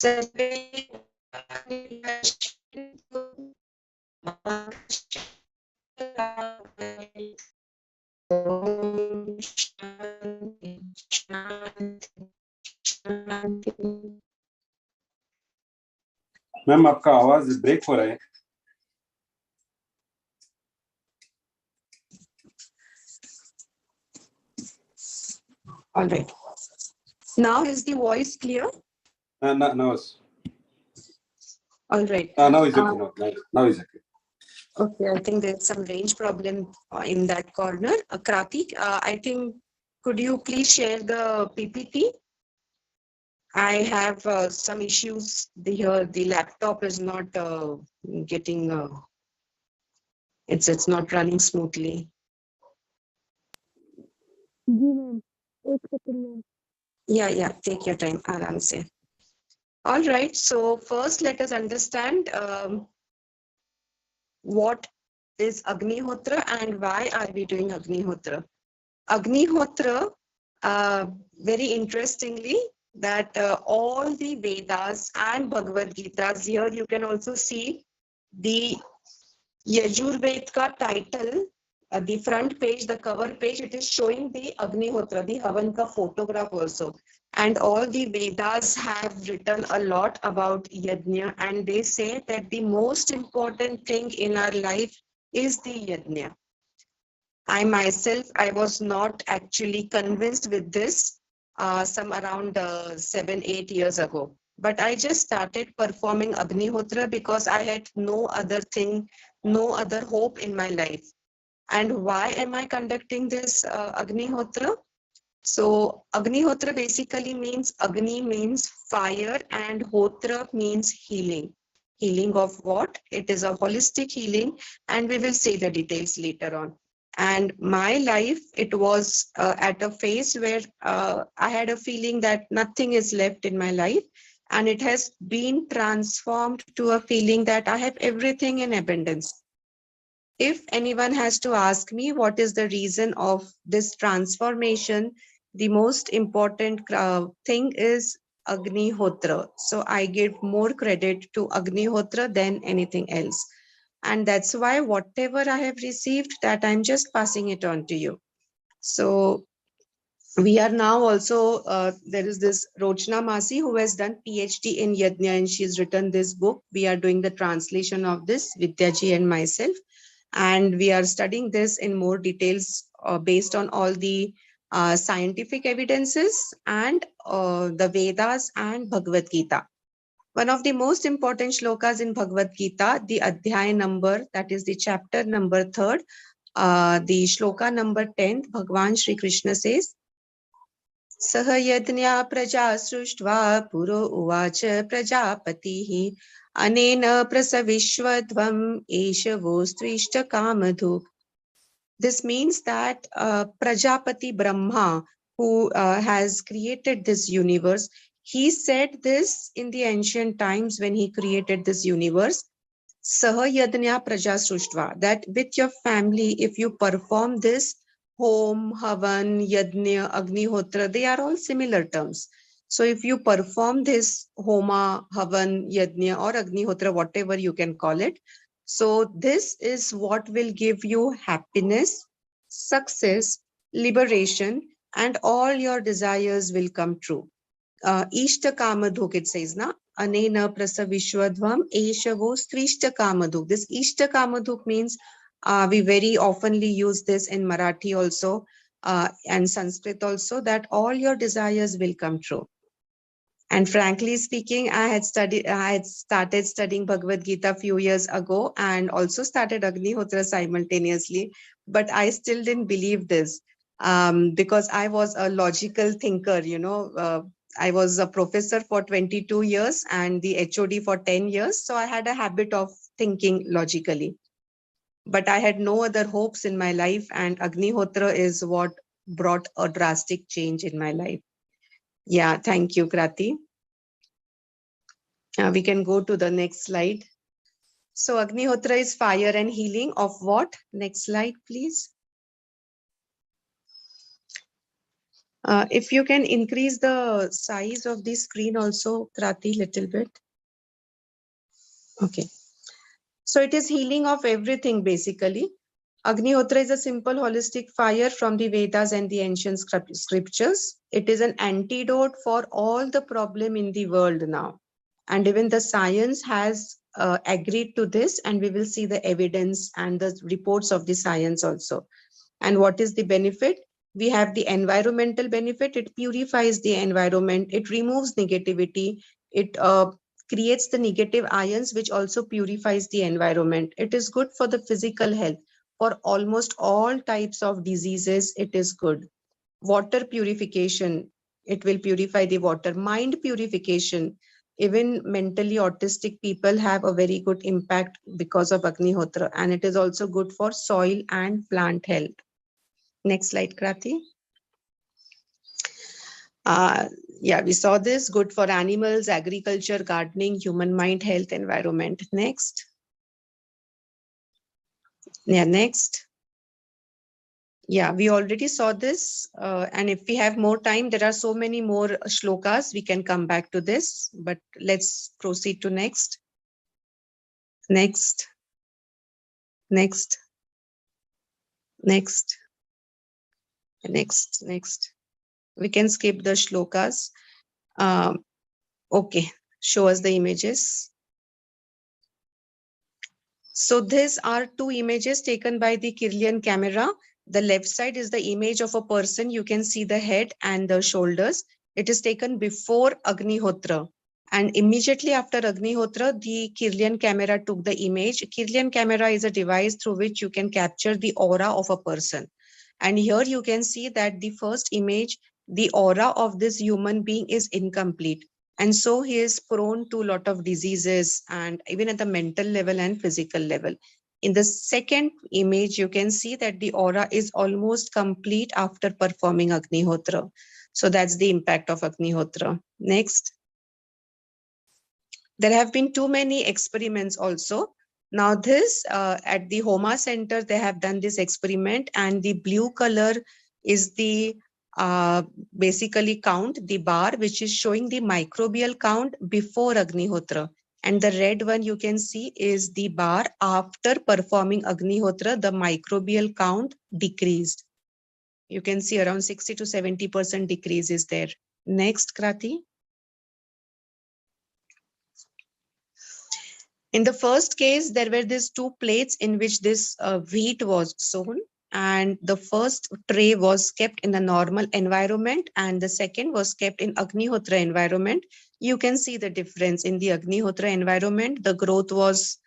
Ma'am आपका आवाज break हो रहा है. All right. Now is the voice clear? Now it's. All right. Now is okay. Now is okay. Okay, I think there's some range problem in that corner. Krati, I think, could you please share the PPT? I have some issues here. The laptop is not getting, it's not running smoothly. Yeah, take your time, Aram se. All right, so first let us understand what is Agnihotra and why are we doing Agnihotra. Agnihotra, very interestingly, that all the Vedas and Bhagavad Gitas, here you can also see the Yajurveda title, the front page, the cover page, it is showing the Agnihotra, the Havan ka photograph also. And all the Vedas have written a lot about Yajna, and they say that the most important thing in our life is the Yajna. I myself, I was not actually convinced with this some around 7-8 years ago. But I just started performing Agnihotra because I had no other thing, no other hope in my life. And why am I conducting this Agnihotra? So Agnihotra basically means, Agni means fire and Hotra means healing. Healing of what? It is a holistic healing, and we will see the details later on. And my life, it was at a phase where I had a feeling that nothing is left in my life, and it has been transformed to a feeling that I have everything in abundance. If anyone has to ask me what is the reason of this transformation, the most important thing is Agnihotra. So I give more credit to Agnihotra than anything else. And that's why whatever I have received, that I'm just passing it on to you. So we are now also, there is this Rochna Masi who has done PhD in Yajna, and she's written this book. We are doing the translation of this, Vidyaji and myself. And we are studying this in more details based on all the scientific evidences and the Vedas and Bhagavad Gita. One of the most important shlokas in Bhagavad Gita, the Adhyaya number, that is the chapter number 3rd, the shloka number 10, Bhagwan Shri Krishna says, Saha yadnya praja sruštva puro uvacha prajapatihi anena prasavishvadvam eshavostvishta kamadhuk. This means that Prajapati Brahma, who has created this universe, he said this in the ancient times when he created this universe, Saha yadnya praja sruštva, that with your family, if you perform this, Hom, Havan, Yajna, Agnihotra, they are all similar terms. So if you perform this Homa, Havan, Yajna or Agnihotra, whatever you can call it, so this is what will give you happiness, success, liberation, and all your desires will come true. Ishta Kamadhuk, it says, na? Anena prasavishwadvam eshavo strishta Kamadhuk. This Ishta Kamadhuk means we very oftenly use this in Marathi also and Sanskrit also, that all your desires will come true. And frankly speaking, I had started studying Bhagavad Gita a few years ago and also started Agnihotra simultaneously, but I still didn't believe this because I was a logical thinker, you know. I was a professor for 22 years and the HOD for 10 years. So I had a habit of thinking logically. But I had no other hopes in my life, and Agnihotra is what brought a drastic change in my life. Yeah, thank you, Krati. We can go to the next slide. So Agnihotra is fire and healing of what? Next slide, please. If you can increase the size of the screen also, Krati, little bit. Okay. So it is healing of everything basically. Agnihotra is a simple holistic fire from the Vedas and the ancient scriptures. It is an antidote for all the problem in the world now. And even the science has agreed to this, and we will see the evidence and the reports of the science also. And what is the benefit? We have the environmental benefit. It purifies the environment. It removes negativity. It creates the negative ions, which also purifies the environment. It is good for the physical health. For almost all types of diseases, it is good. Water purification, it will purify the water. Mind purification, even mentally autistic people have a very good impact because of Agnihotra, and it is also good for soil and plant health. Next slide, Krati. Yeah, we saw this, good for animals, agriculture, gardening, human mind, health, environment. Next. Yeah, next. Yeah, we already saw this. And if we have more time, there are so many more shlokas. We can come back to this, but let's proceed to next. Next. Next. Next. Next. We can skip the shlokas. Okay, show us the images. So these are two images taken by the Kirlian camera. The left side is the image of a person. You can see the head and the shoulders. It is taken before Agnihotra. And immediately after Agnihotra, the Kirlian camera took the image. Kirlian camera is a device through which you can capture the aura of a person. And here you can see that the first image, the aura of this human being is incomplete. And so he is prone to a lot of diseases, and even at the mental level and physical level. In the second image, you can see that the aura is almost complete after performing Agnihotra. So that's the impact of Agnihotra. Next. There have been too many experiments also. Now this, at the Homa Center, they have done this experiment, and the blue color is the basically count, the bar, which is showing the microbial count before Agnihotra. And the red one you can see is the bar after performing Agnihotra, the microbial count decreased. You can see around 60 to 70% decrease is there. Next, Krati. In the first case, there were these two plates in which this wheat was sown, and the first tray was kept in a normal environment and the second was kept in Agnihotra environment. You can see the difference. In the Agnihotra environment, the growth was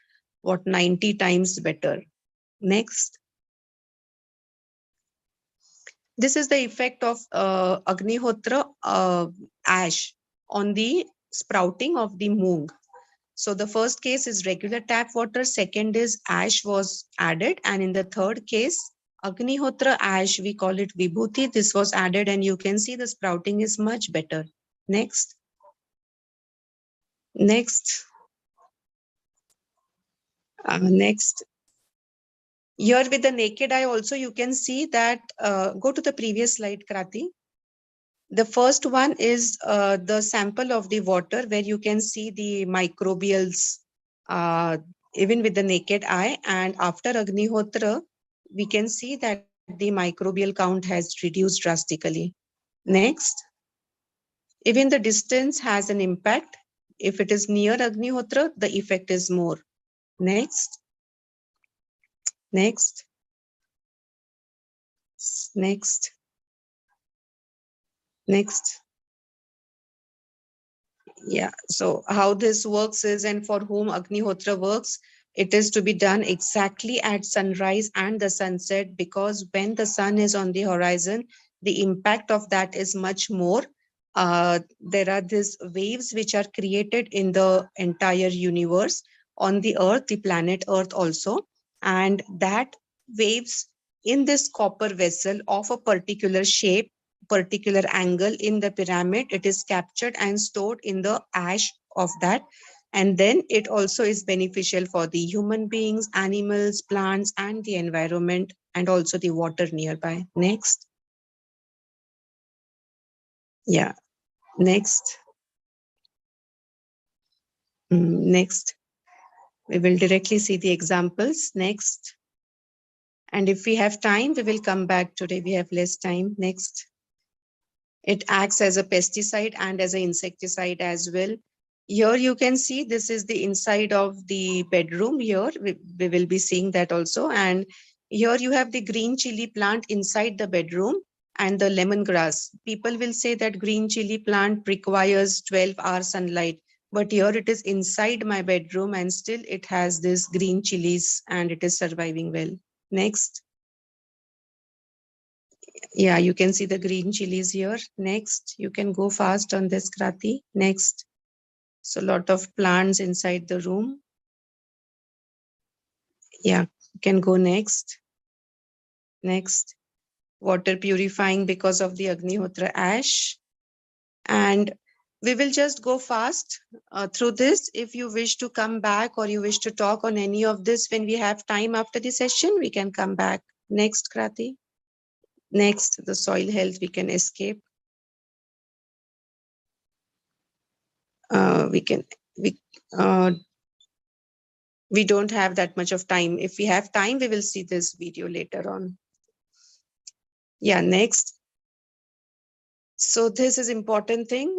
90 times better. Next. This is the effect of Agnihotra ash on the sprouting of the moong. So the first case is regular tap water, second is ash was added, and in the third case, Agnihotra ash, we call it Vibhuti, this was added, and you can see the sprouting is much better. Next. Next. Next. Here with the naked eye also, you can see that, go to the previous slide, Krati. The first one is the sample of the water where you can see the microbials even with the naked eye, and after Agnihotra, we can see that the microbial count has reduced drastically. Next. Even the distance has an impact. If it is near Agnihotra, the effect is more. Next. Next. Next. Next. Yeah, so how this works is, and for whom Agnihotra works, it is to be done exactly at sunrise and the sunset, because when the sun is on the horizon, the impact of that is much more. There are these waves which are created in the entire universe, on the earth, the planet earth also, and that waves in this copper vessel of a particular shape, particular angle in the pyramid, it is captured and stored in the ash of that. And then it also is beneficial for the human beings, animals, plants, and the environment, and also the water nearby. Next. Yeah. Next. Next. We will directly see the examples. Next. And if we have time, we will come back today. We have less time. Next. It acts as a pesticide and as an insecticide as well. Here you can see this is the inside of the bedroom. Here we will be seeing that also. And here you have the green chili plant inside the bedroom and the lemongrass. People will say that green chili plant requires 12-hour sunlight, but here it is inside my bedroom and still it has this green chilies and it is surviving well. Next. Yeah, you can see the green chilies here. Next, you can go fast on this, Krati. Next. So a lot of plants inside the room. Yeah, you can go next. Next. Water purifying because of the Agnihotra ash. And we will just go fast through this. If you wish to come back or you wish to talk on any of this when we have time after the session, we can come back. Next, Krati. Next, the soil health we can escape. We don't have that much of time. If we have time, we will see this video later on. Yeah, next. So this is important thing.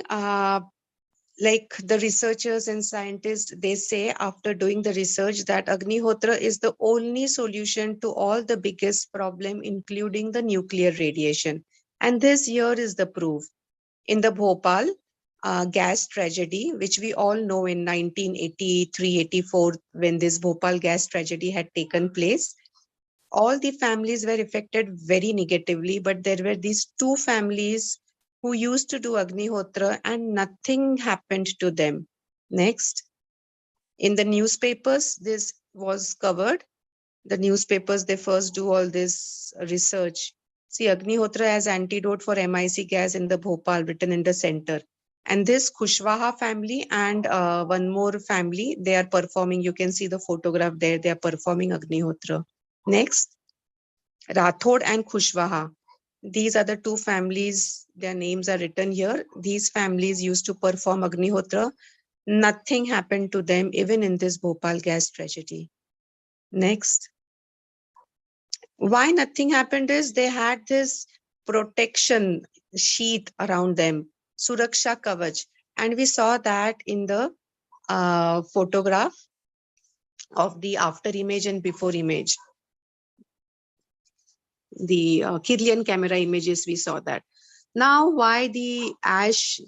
Like the researchers and scientists, they say after doing the research that Agnihotra is the only solution to all the biggest problem, including the nuclear radiation. And this here is the proof. In the Bhopal gas tragedy, which we all know in 1983-84, when this Bhopal gas tragedy had taken place, all the families were affected very negatively, but there were these two families who used to do Agnihotra and nothing happened to them. Next. In the newspapers, this was covered. The newspapers, they first do all this research. See, Agnihotra as antidote for MIC gas in the Bhopal, written in the center. And this Kushwaha family and one more family, they are performing, you can see the photograph there, they are performing Agnihotra. Next, Rathod and Kushwaha. These are the two families, their names are written here. These families used to perform Agnihotra. Nothing happened to them, even in this Bhopal gas tragedy. Next. Why nothing happened is they had this protection sheath around them, Suraksha Kavach. And we saw that in the photograph of the after image and before image. The Kirlian camera images, we saw that. Now, why the ash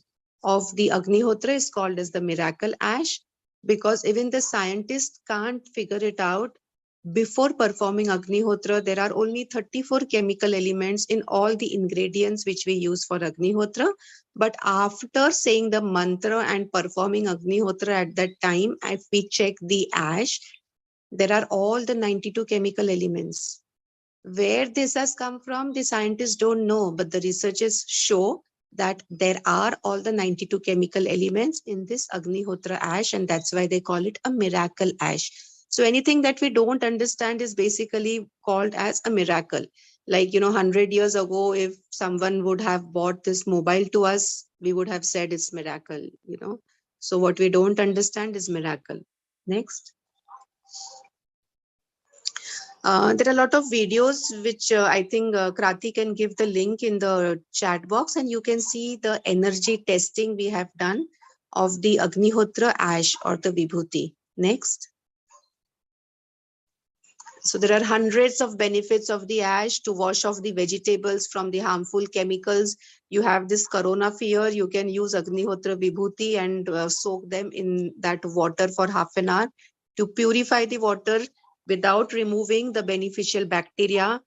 of the Agnihotra is called as the miracle ash? Because even the scientists can't figure it out. Before performing Agnihotra, there are only 34 chemical elements in all the ingredients which we use for Agnihotra. But after saying the mantra and performing Agnihotra at that time, if we check the ash, there are all the 92 chemical elements. Where this has come from, the scientists don't know, but the researchers show that there are all the 92 chemical elements in this Agnihotra ash, and that's why they call it a miracle ash. So anything that we don't understand is basically called as a miracle. Like, 100 years ago, if someone would have bought this mobile to us, we would have said it's miracle, So what we don't understand is miracle. Next. There are a lot of videos which I think Krati can give the link in the chat box, and you can see the energy testing we have done of the Agnihotra ash or the Vibhuti. Next. So there are hundreds of benefits of the ash to wash off the vegetables from the harmful chemicals. You have this corona fear, you can use Agnihotra Vibhuti and soak them in that water for half an hour to purify the water without removing the beneficial bacteria,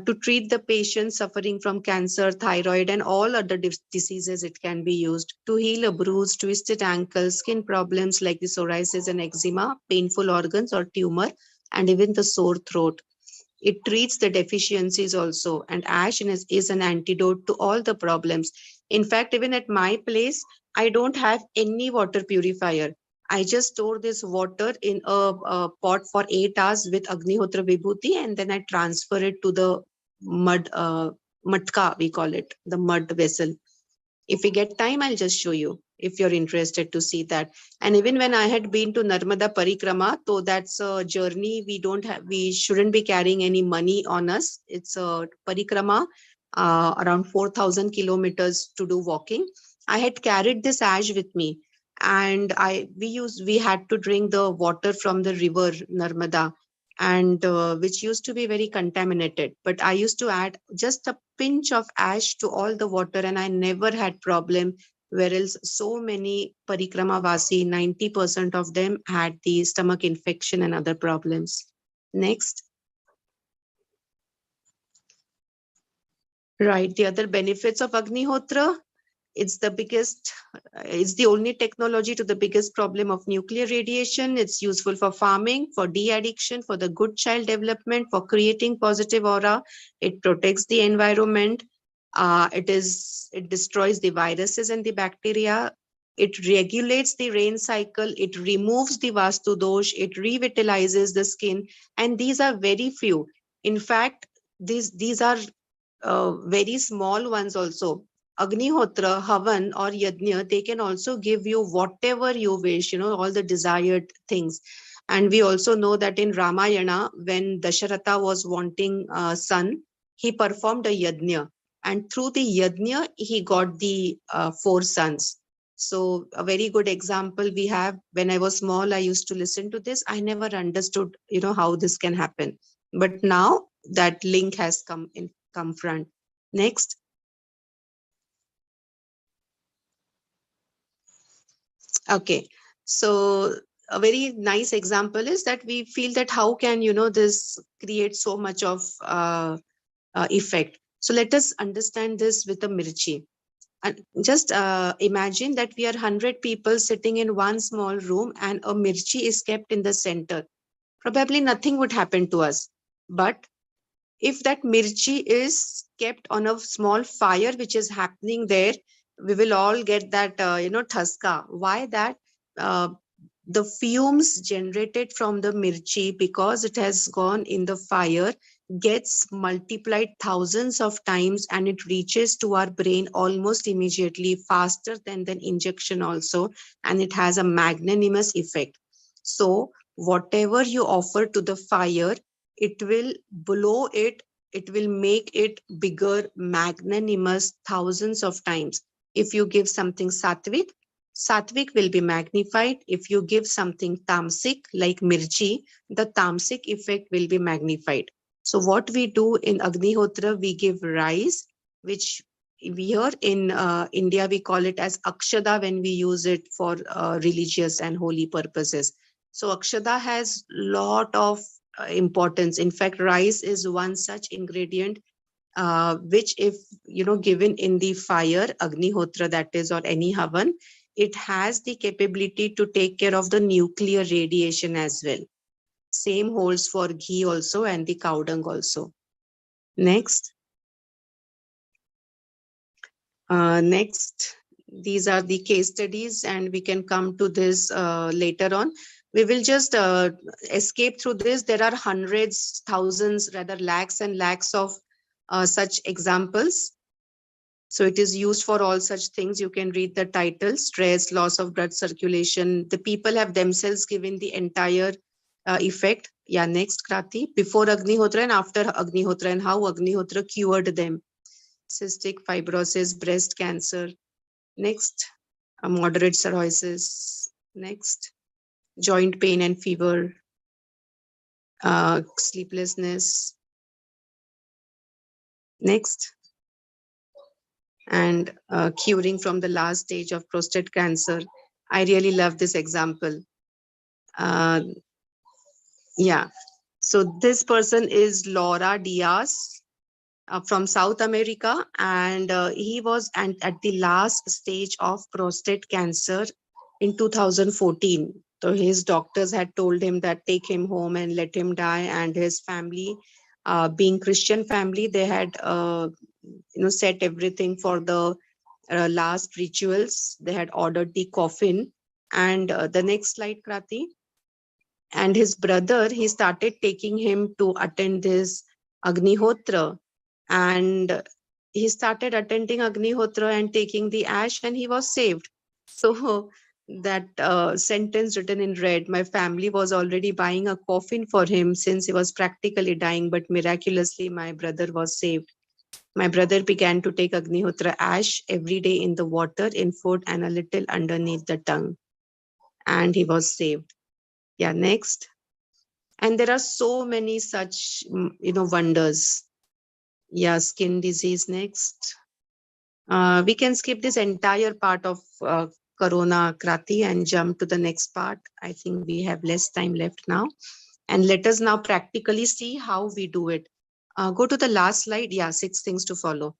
to treat the patient suffering from cancer, thyroid, and all other diseases. It can be used to heal a bruise, twisted ankle, skin problems like the psoriasis and eczema, painful organs or tumor, and even the sore throat. It treats the deficiencies also, and ash is an antidote to all the problems. In fact, even at my place, I don't have any water purifier. I just store this water in a pot for 8 hours with Agnihotra Vibhuti, and then I transfer it to the mud, matka, we call it, the mud vessel. If we get time, I'll just show you if you're interested to see that. And even when I had been to Narmada Parikrama, so that's a journey we shouldn't be carrying any money on us. It's a Parikrama, around 4,000 kilometers to do walking. I had carried this ash with me, and we had to drink the water from the river Narmada, and which used to be very contaminated. But I used to add just a pinch of ash to all the water, and I never had problem. Whereas so many Parikrama Vasi, 90% of them had the stomach infection and other problems. Next. Right, the other benefits of Agnihotra. It's the only technology to the biggest problem of nuclear radiation. It's useful for farming, for de-addiction, for the good child development, for creating positive aura. It protects the environment. It destroys the viruses and the bacteria. It regulates the rain cycle. It removes the Vaastu dosh. It revitalizes the skin. And these are very few. In fact, these are very small ones also. Agnihotra, Havan or Yajna, they can also give you whatever you wish, all the desired things. And we also know that in Ramayana, when Dasharatha was wanting a son, he performed a Yajna. And through the Yajna, he got the 4 sons. So a very good example we have. When I was small, I used to listen to this. I never understood, how this can happen. But now that link has come front. Next. Okay, so a very nice example is that we feel that how can this create so much of effect. So let us understand this with a mirchi. And just imagine that we are 100 people sitting in one small room and a mirchi is kept in the center. Probably nothing would happen to us. But if that mirchi is kept on a small fire which is happening there, we will all get that thaska. Why that? The fumes generated from the mirchi, because it has gone in the fire, gets multiplied thousands of times, and it reaches to our brain almost immediately, faster than the injection also, and it has a magnanimous effect. So whatever you offer to the fire, it will blow it, it will make it bigger, magnanimous thousands of times. If you give something sattvic, sattvic will be magnified. If you give something tamasic like mirchi, the tamasic effect will be magnified. So what we do in Agnihotra, we give rice, which here in India we call it as akshada when we use it for religious and holy purposes. So akshada has lot of importance. In fact, rice is one such ingredient which if given in the fire, Agnihotra that is, or any havan, it has the capability to take care of the nuclear radiation as well. Same holds for ghee also and the cow dung also. Next. Next, these are the case studies, and we can come to this later on. We will just escape through this. There are hundreds, thousands, rather lakhs and lakhs of such examples. So it is used for all such things. You can read the title: stress, loss of blood circulation. The people have themselves given the entire effect. Yeah, next, Krati. Before Agnihotra and after Agnihotra, and how Agnihotra cured them. Cystic fibrosis, breast cancer. Next, moderate cirrhosis. Next, joint pain and fever, sleeplessness. Next, and curing from the last stage of prostate cancer. I really love this example. Yeah, so this person is Laura Diaz from South America, and he was at the last stage of prostate cancer in 2014. So his doctors had told him that take him home and let him die, and his family, being Christian family, they had set everything for the last rituals. They had ordered the coffin, and the next slide, Krati. And his brother, he started taking him to attend this Agnihotra, and he started attending Agnihotra and taking the ash, and he was saved. So that sentence written in red, my family was already buying a coffin for him since he was practically dying, but miraculously my brother was saved. My brother began to take Agnihotra ash every day in the water, in food, and a little underneath the tongue, and he was saved. Yeah, next. And there are so many such, wonders. Yeah, skin disease next. We can skip this entire part of Corona Krati and jump to the next part. I think we have less time left now. And let us now practically see how we do it. Go to the last slide. Yeah, 6 things to follow.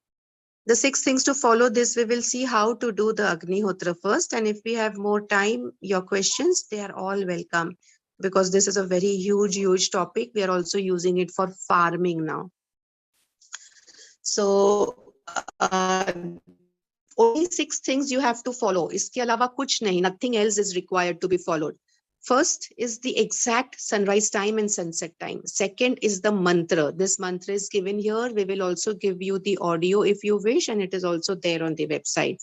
The 6 things to follow this, we will see how to do the Agnihotra first. And if we have more time, your questions, they are all welcome, because this is a very huge topic. We are also using it for farming now. So only 6 things you have to follow. Iske alawa kuch nahi, nothing else is required to be followed. First is the exact sunrise time and sunset time. Second is the mantra. This mantra is given here. We will also give you the audio if you wish, and it is also there on the website.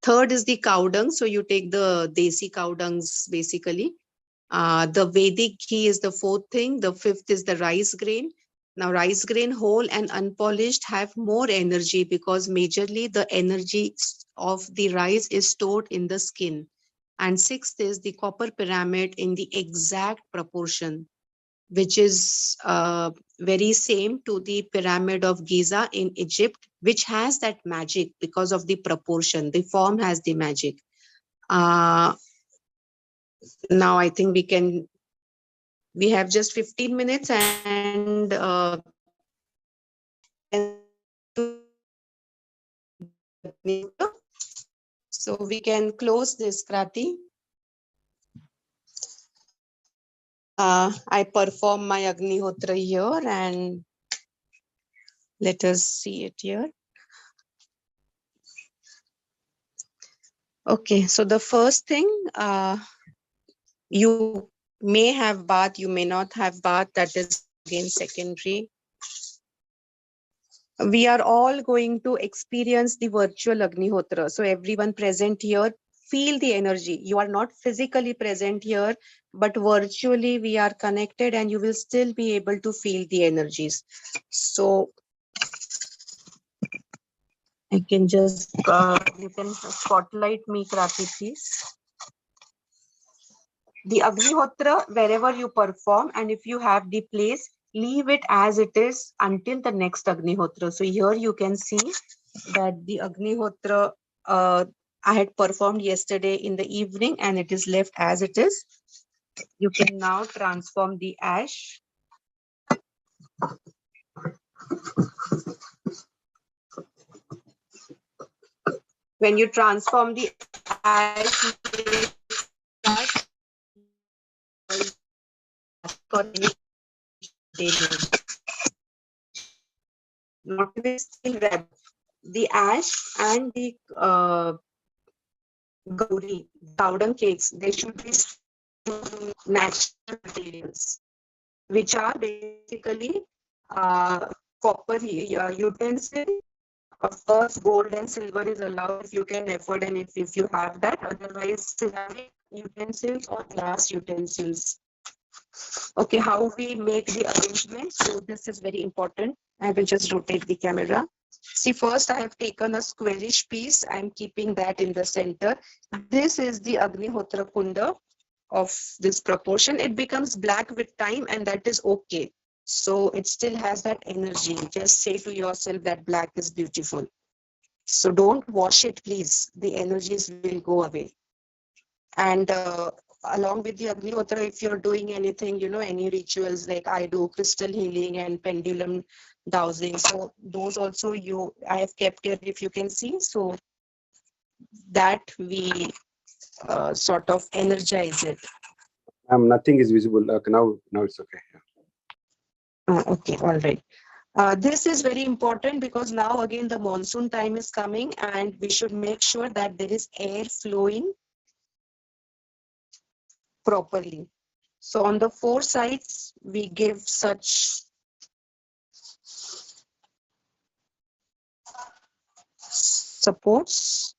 Third is the cow dung. So you take the desi cow dungs basically. The Vedic ghee is the 4th thing. The 5th is the rice grain. Now, rice grain, whole and unpolished, have more energy because majorly the energy of the rice is stored in the skin. And 6th is the copper pyramid in the exact proportion, which is very same to the pyramid of Giza in Egypt, which has that magic because of the proportion. The form has the magic. Now, I think we have just 15 minutes and so we can close this, Krati. I perform my Agnihotra here, and let us see it here. Okay, so the first thing, you may have bath, you may not have bath, that is again secondary. We are all going to experience the virtual Agnihotra. So everyone present here, feel the energy. You are not physically present here, but virtually we are connected and you will still be able to feel the energies. So I can just, you can spotlight me, Krati, please. The Agnihotra, wherever you perform, and if you have the place, leave it as it is until the next Agnihotra. So here you can see that the Agnihotra I had performed yesterday in the evening, and it is left as it is. You can now transform the ash. When you transform the ash, the ash and the gauri, powder cakes, they should be natural materials, which are basically copper utensil. Of course, gold and silver is allowed if you can afford and if you have that. Otherwise, ceramic utensils or glass utensils. Okay, how we make the arrangement. So this is very important. I will just rotate the camera. See, first I have taken a squarish piece. I'm keeping that in the center. This is the Agnihotra Kunda of this proportion. It becomes black with time, and that is okay. So it still has that energy. Just say to yourself that black is beautiful. So don't wash it, please. The energies will go away. And along with the Agnihotra, if you're doing anything, any rituals like I do, crystal healing and pendulum dowsing. So those also I have kept here, if you can see. So that we sort of energize it. Nothing is visible. Now it's okay. Yeah. Okay, all right. This is very important because now again the monsoon time is coming and we should make sure that there is air flowing properly. So on the 4 sides, we give such supports.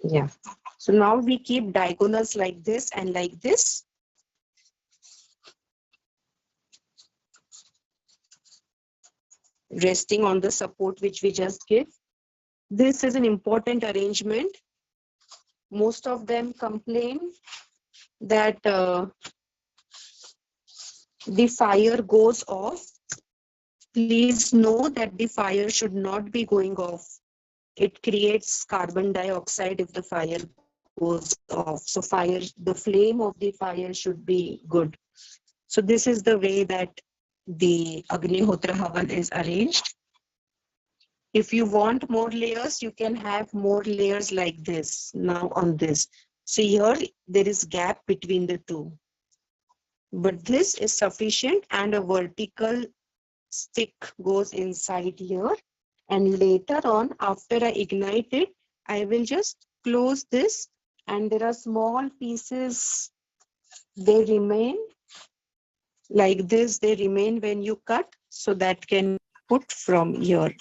Yeah. So now we keep diagonals like this and like this. Resting on the support which we just give. This is an important arrangement. Most of them complain that the fire goes off. Please know that the fire should not be going off. It creates carbon dioxide if the fire goes off. So the flame of the fire should be good. So this is the way that the Agnihotra Havan is arranged. If you want more layers, you can have more layers like this now on this. So here there is gap between the two. But this is sufficient, and a vertical stick goes inside here. And later on, after I ignite it, I will just close this, and there are small pieces, they remain like this, they remain when you cut, so that can put from here.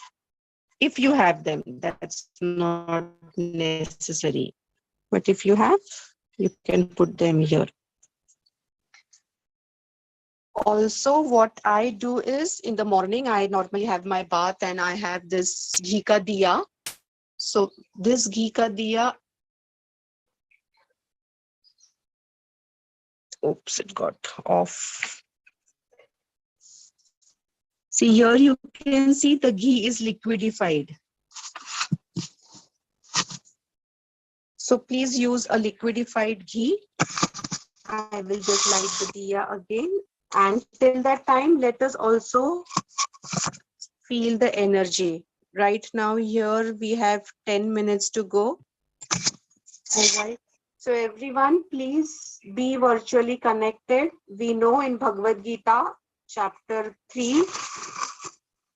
If you have them, that's not necessary. But if you have, you can put them here. Also, what I do is in the morning, I normally have my bath and I have this ghee ka diya. So this ghee ka diya, oops, it got off. See here, you can see the ghee is liquidified. So please use a liquidified ghee. I will just light the diya again. And till that time, let us also feel the energy. Right now here we have 10 minutes to go. All right. So everyone, please be virtually connected. We know in Bhagavad Gita, chapter 3,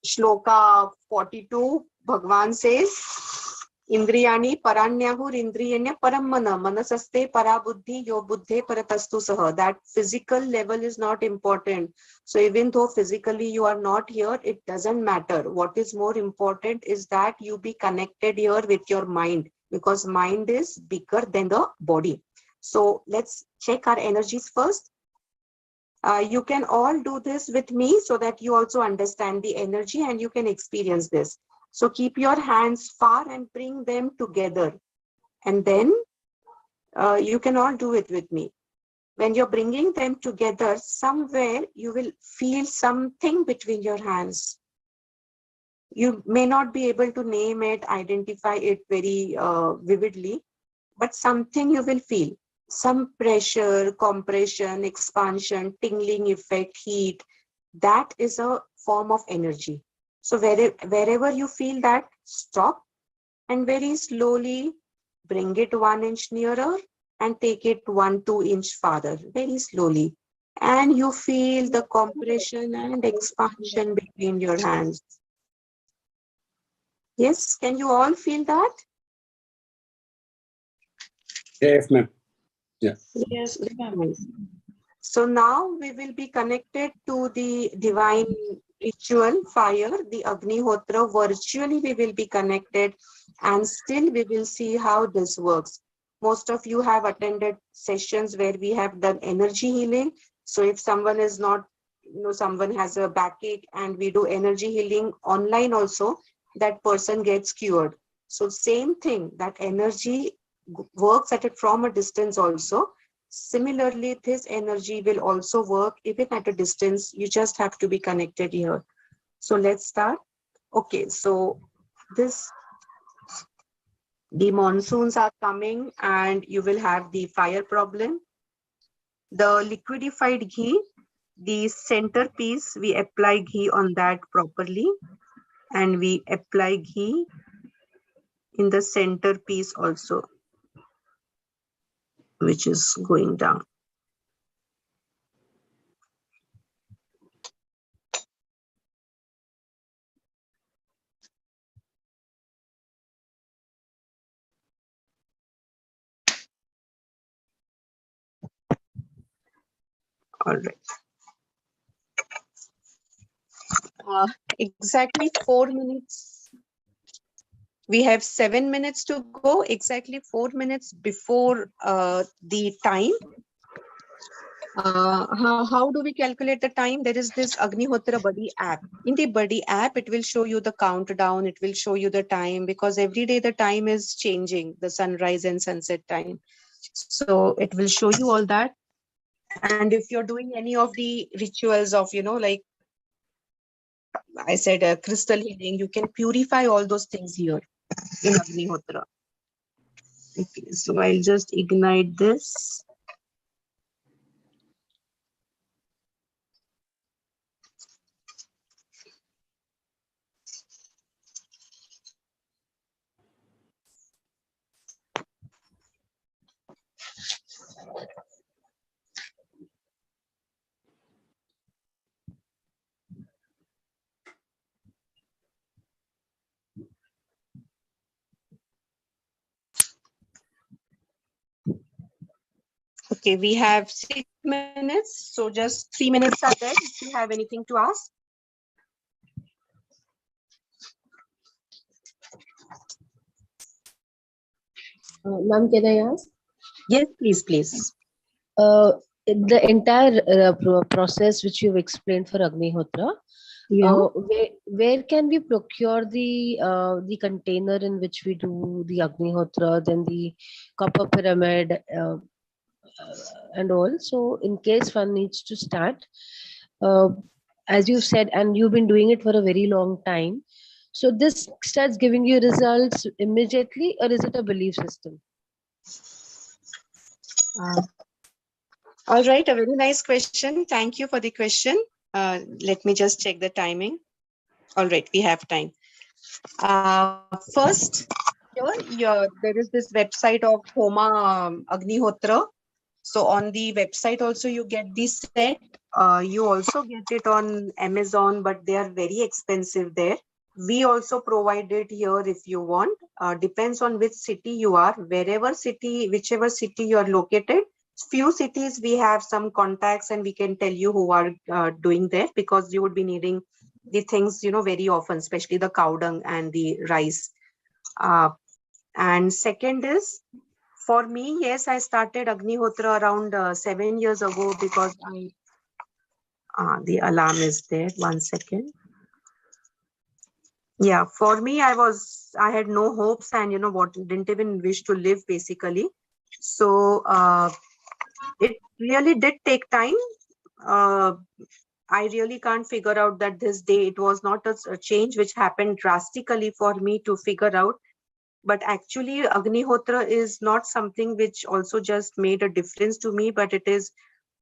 shloka 42, Bhagwan says, Indriyani paranyahur indriyanya parammana manasaste parabuddhi yo buddhe paratastu saha. That physical level is not important. So even though physically you are not here, it doesn't matter. What is more important is that you be connected here with your mind, because mind is bigger than the body. So let's check our energies first. You can all do this with me so that you also understand the energy and you can experience this. So keep your hands far and bring them together. And then you can all do it with me. When you're bringing them together, somewhere you will feel something between your hands. You may not be able to name it, identify it very vividly, but something you will feel. Some pressure, compression, expansion, tingling effect, heat. That is a form of energy. So wherever you feel that, stop and very slowly bring it 1 inch nearer and take it 1-2 inch farther, very slowly. And you feel the compression and expansion between your hands. Yes, can you all feel that? Yes, ma'am. Yeah. Yes, ma'am. So now we will be connected to the divine ritual fire, the Agnihotra. Virtually we will be connected, and still we will see how this works. Most of you have attended sessions where we have done energy healing. So if someone is not, someone has a backache and we do energy healing online also, that person gets cured. So same thing, that energy works at it from a distance also. Similarly, this energy will also work even at a distance. You just have to be connected here. So let's start. Okay, so the monsoons are coming and you will have the fire problem. The liquidified ghee, the centerpiece, we apply ghee on that properly, and we apply ghee in the centerpiece also, which is going down. All right. Exactly 4 minutes. We have 7 minutes to go, exactly 4 minutes before the time. How do we calculate the time? There is this Agnihotra Buddy app. In the Buddy app, it will show you the countdown, it will show you the time, because every day the time is changing, the sunrise and sunset time. So it will show you all that. And if you're doing any of the rituals of, like I said, crystal healing, you can purify all those things here in Agnihotra. Okay, so I'll just ignite this. Okay, we have 6 minutes, so just 3 minutes are there. If you have anything to ask. Ma'am, can I ask? Yes, please, please. The entire process which you've explained for Agnihotra, Yeah. where can we procure the container in which we do the Agnihotra, then the copper pyramid, and all? So in case one needs to start, as you said, and you've been doing it for a very long time, so this starts giving you results immediately, or is it a belief system? All right, a very nice question. Thank you for the question. Let me just check the timing. All right, we have time. First, there is this website of Homa Agnihotra. So on the website also you get the set. You also get it on Amazon, but they are very expensive there. We also provide it here if you want. Depends on which city you are. Whichever city you are located. Few cities we have some contacts and we can tell you who are doing that, because you would be needing the things, very often, especially the cow dung and the rice. And second is, for me, yes, I started Agnihotra around 7 years ago, because the alarm is there. 1 second. Yeah, for me, I had no hopes and, didn't even wish to live basically. So it really did take time. I really can't figure out that this day, it was not a change which happened drastically for me to figure out. But actually, Agnihotra is not something which also just made a difference to me, but it is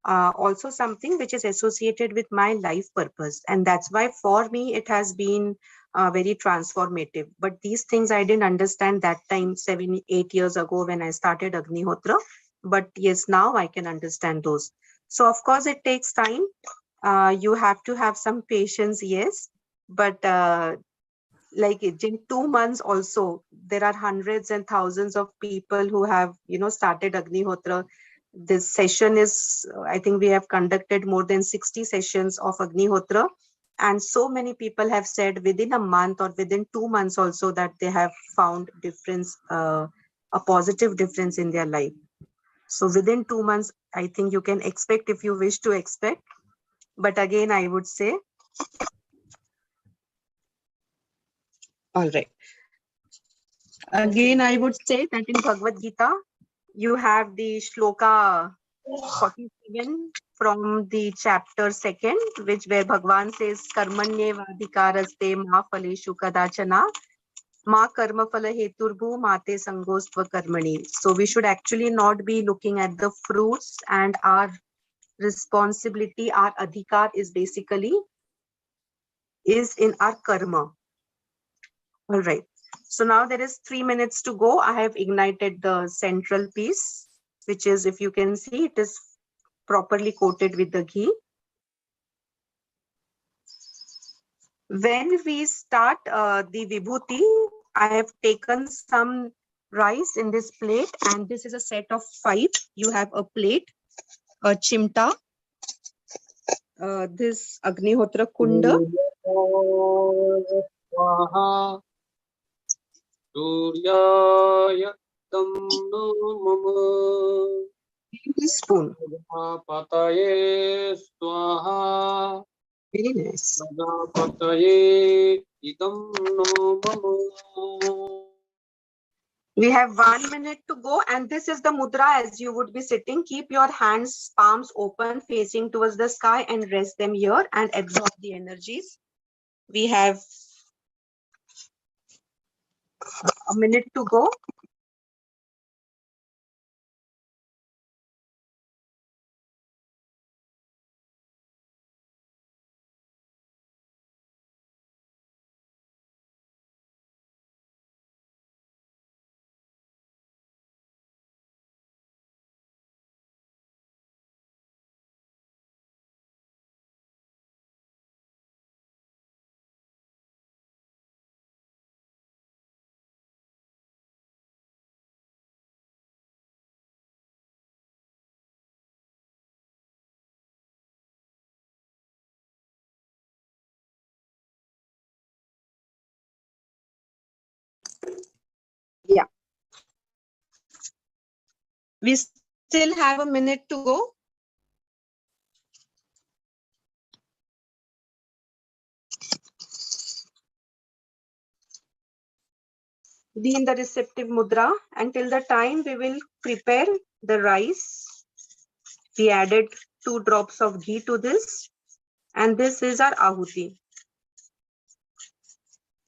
also something which is associated with my life purpose. And that's why for me, it has been very transformative. But these things I didn't understand that time, 7, 8 years ago when I started Agnihotra. But yes, now I can understand those. So of course, it takes time. You have to have some patience, yes. But like in 2 months also, there are hundreds and thousands of people who have, started Agnihotra. This session is, I think we have conducted more than 60 sessions of Agnihotra. And so many people have said within a month or within 2 months also that they have found difference, a positive difference in their life. So within 2 months, I think you can expect if you wish to expect. But again, I would say. All right. Again, I would say that in Bhagavad Gita, you have the shloka 47 from the chapter 2, where Bhagavan says, Karmanyevadhikaraste ma phaleshu kadachana ma karma phala heturbhu mate sangostva karmani. So we should actually not be looking at the fruits, and our responsibility, our adhikar is in our karma. All right. So now there is 3 minutes to go. I have ignited the central piece, which is, if you can see, it is properly coated with the ghee. When we start the vibhuti, I have taken some rice in this plate, and this is a set of 5. You have a plate, a chimta, this Agnihotra Kunda. Swaha. Suryaya Tamno Mama. Spoon. Pataye Swaha. Very nice. Pataye Idam no Mama. We have 1 minute to go, and this is the mudra as you would be sitting. Keep your hands, palms open, facing towards the sky, and rest them here and absorb the energies. We have a minute to go. Yeah. We still have a minute to go. Be in the receptive mudra until the time we will prepare the rice. We added 2 drops of ghee to this, and this is our ahuti.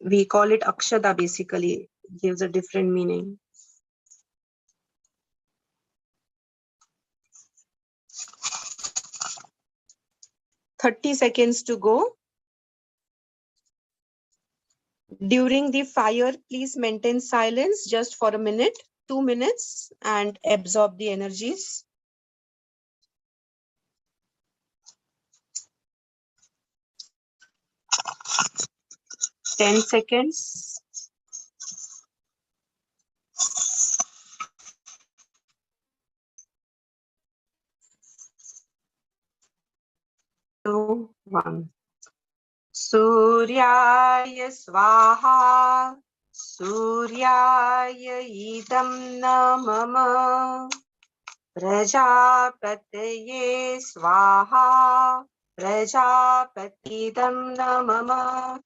We call it akshada basically, it gives a different meaning. "30 seconds to go. During the fire, please maintain silence just for a minute, 2 minutes, and absorb the energies. 10 seconds. Two, one. Suryaya swaha, Suryaya idam namama, Prajapataye swaha, Prajapatidam namama.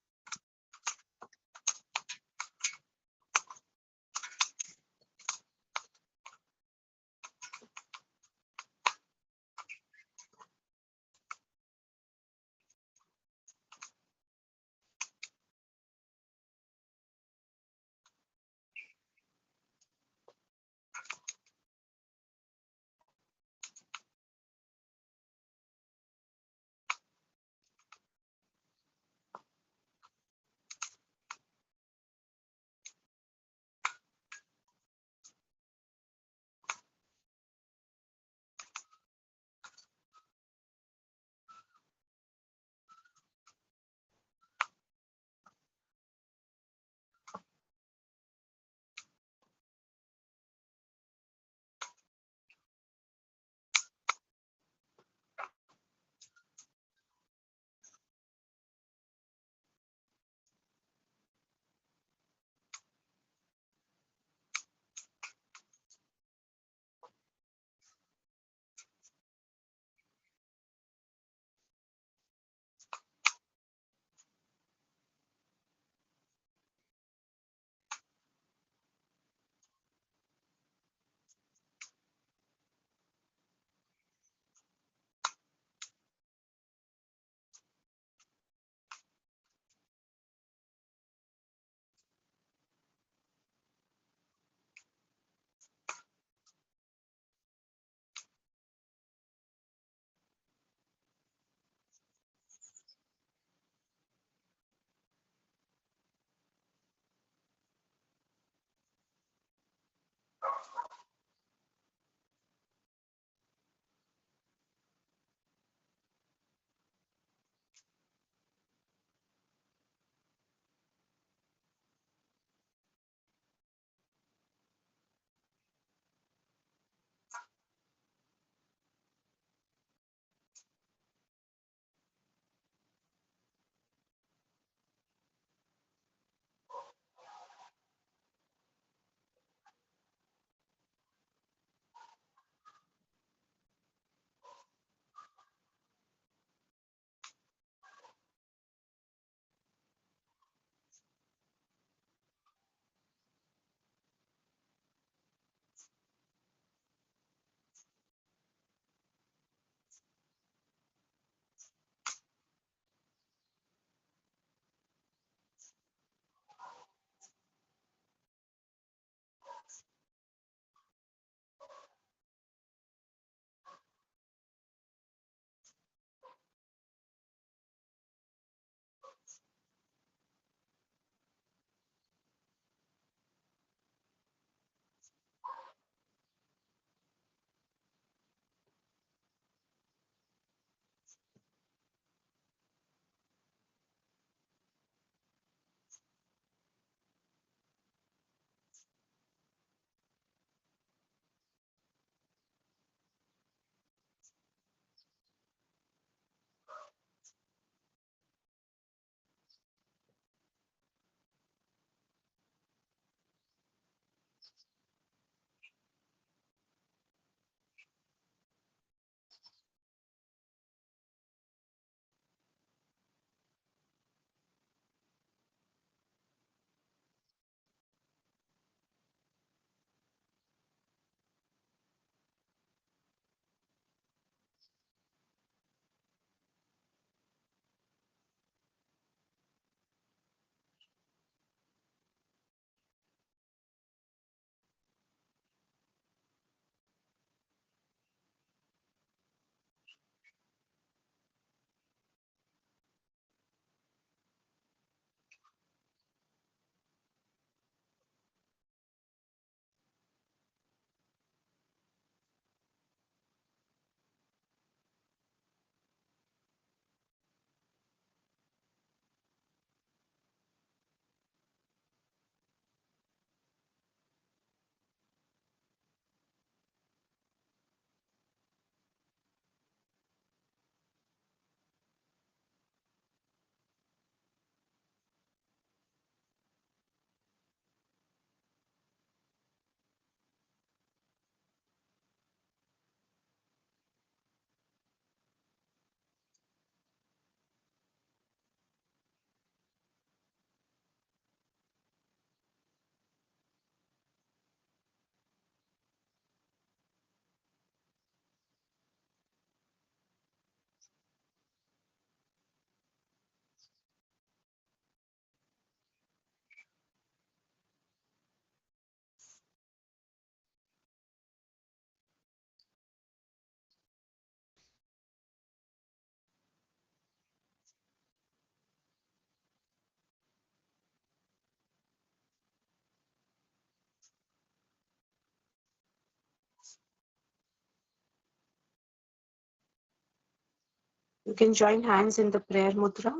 You can join hands in the prayer mudra.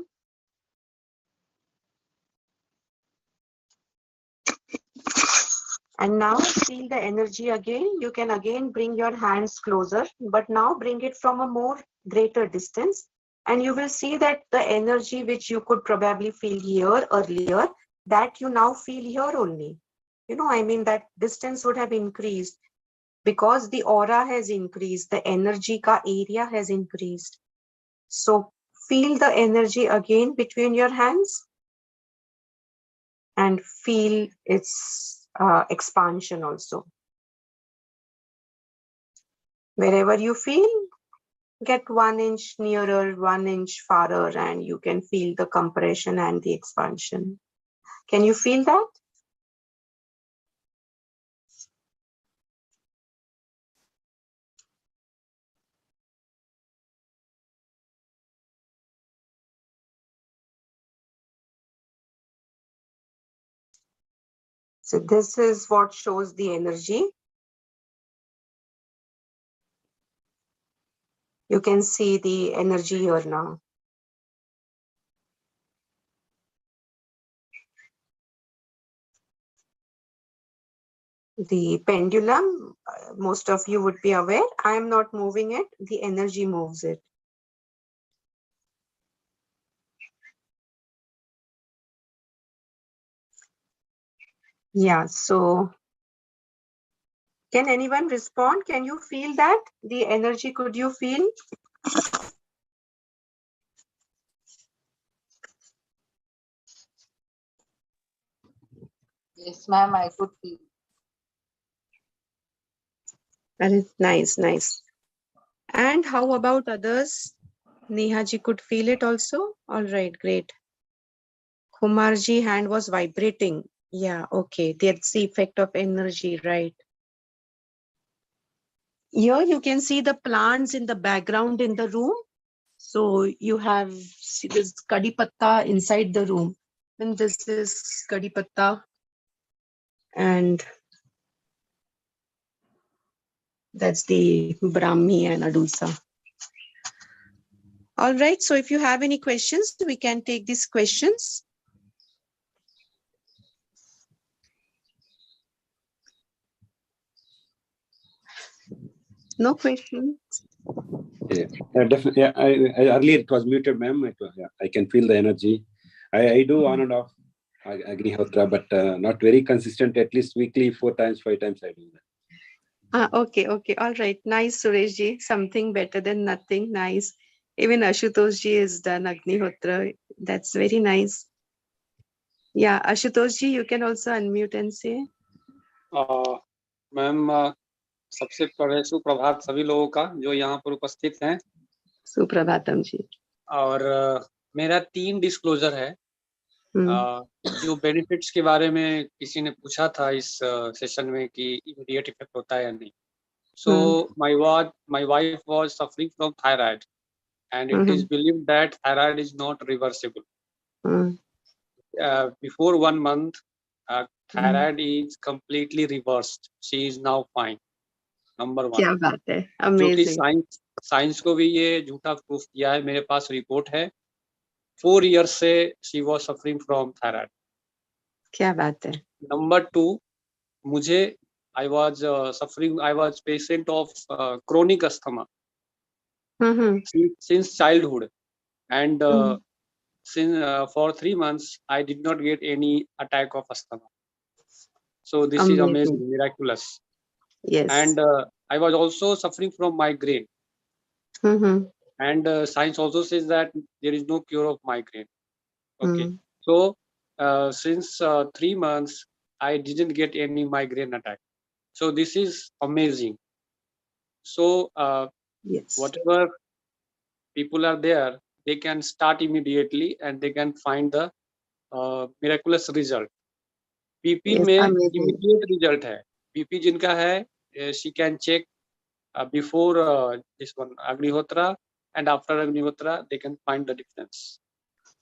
And now feel the energy again. You can again bring your hands closer, but now bring it from a more greater distance. And you will see that the energy which you could probably feel here earlier, that you now feel here only. You know, I mean, that distance would have increased because the aura has increased, the energy ka area has increased. So feel the energy again between your hands and feel its expansion also. Wherever you feel, get 1 inch nearer, 1 inch farther, and you can feel the compression and the expansion. Can you feel that? So this is what shows the energy. You can see the energy here now. The pendulum, most of you would be aware, I am not moving it, the energy moves it. Yeah, so can anyone respond? Can you feel that? The energy, could you feel? Yes, ma'am, I could feel. That is nice, nice. And how about others? Nehaji could feel it also? All right, great. Kumarji hand was vibrating. Yeah, okay. That's the effect of energy, right? Here you can see the plants in the background in the room. So you have see this kadi patta inside the room. And this is kadi patta. And that's the Brahmi and Adusa. All right. So if you have any questions, we can take these questions. No questions. Yeah, definitely. Yeah, earlier it was muted, ma'am. Yeah, I can feel the energy. I do on and off Agnihotra, but not very consistent. At least weekly, 4 times, 5 times I do that. Okay, okay. All right. Nice, Sureshji. Something better than nothing. Nice. Even Ashutoshji is done Agnihotra. That's very nice. Yeah, Ashutoshji, you can also unmute and say. Ma'am सबसे पहले सुप्रभात सभी लोगों का जो यहाँ पर उपस्थित हैं। सुप्रभातम जी। और मेरा 3 डिस्क्लोजर है। जो बेनिफिट्स के बारे में किसी ने पूछा था इस सेशन में कि इमीडिएट इफेक्ट होता है या नहीं। So my wife was suffering from thyroid, and it is believed that thyroid is not reversible. Before 1 month, thyroid is completely reversed. She is now fine. Number 1. क्या बात है, जो कि amazing. साइंस को भी ये झूठा प्रूफ किया है। मेरे पास रिपोर्ट है। 4 years से she was suffering from thyroid. क्या बात है। Number 2, मुझे I was patient of chronic asthma since childhood, and since for 3 months I did not get any attack of asthma. So this is amazing, miraculous. Yes. And I was also suffering from migraine. And science also says that there is no cure of migraine. Okay. So since 3 months I didn't get any migraine attack. So this is amazing. So yes, whatever people are there, they can start immediately and they can find the miraculous result. PP yes, में amazing. immediate result है. PP जिनका है, she can check before this one Agnihotra, and after Agnihotra they can find the difference.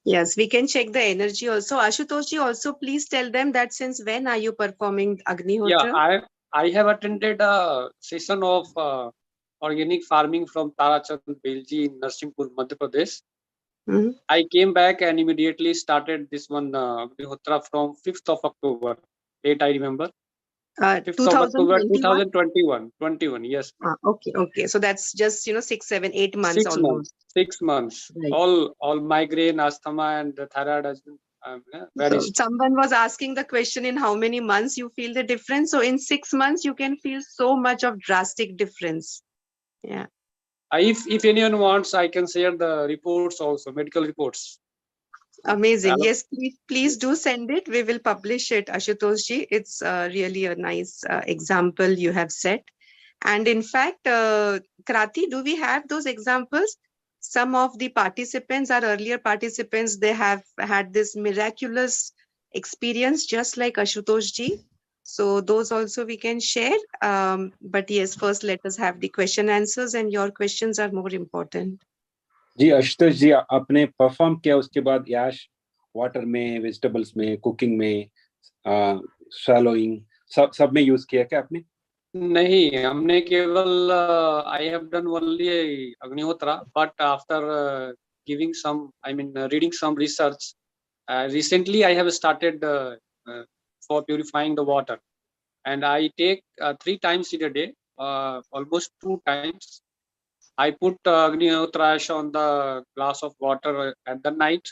Yes, we can check the energy also. Ashutoshji, also please tell them that since when are you performing Agnihotra? Yeah, I have attended a session of organic farming from Tarachand Belji in Narsimhpur, Madhya Pradesh. Mhm. I came back and immediately started this one Agnihotra from 5th of October. Date I remember. 5th of October 2021. 2021. Yes. Okay. So that's just 6, 7, 8 months 6 almost. months. 6 months. Right. All migraine, asthma, and the thyroid has been So vanished. someone was asking the question, in how many months you feel the difference. So in 6 months, you can feel so much of drastic difference. Yeah. If anyone wants, I can share the reports also, medical reports. Amazing. Yes, please do send it. We will publish it, Ashutosh ji. It's really a nice example you have set. And in fact, Krati, do we have those examples? Some of the participants, our earlier participants, they have had this miraculous experience, just like Ashutosh ji. So those also we can share. But yes, first let us have the question answers, and your questions are more important. जी आशुतोष जी, आपने perform किया उसके बाद Yash water में, vegetables में, cooking में, शैलोइंग सब में use किया क्या आपने? नहीं, हमने केवल I have done only Agnihotra, but after giving some, reading some research, recently I have started for purifying the water, and I take 3 times in a day, almost 2 times. I put Agnihotra ash on the glass of water at the night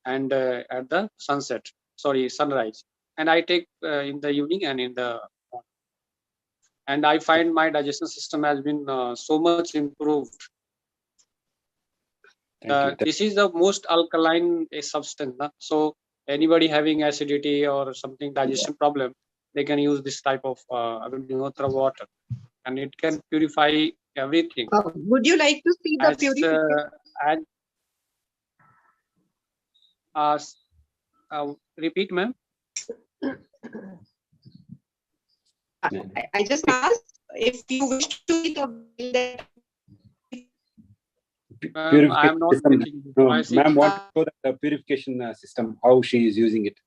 and at the sunrise, and I take in the evening and in the morning. And I find my digestion system has been so much improved. This is the most alkaline substance. So anybody having acidity or something digestion problem, they can use this type of Agnihotra water, and it can purify everything. Would you like to see the purification? Repeat, ma'am. I just asked if you wish to see the I am not making. No, ma'am, want to show the purification system, how she is using it.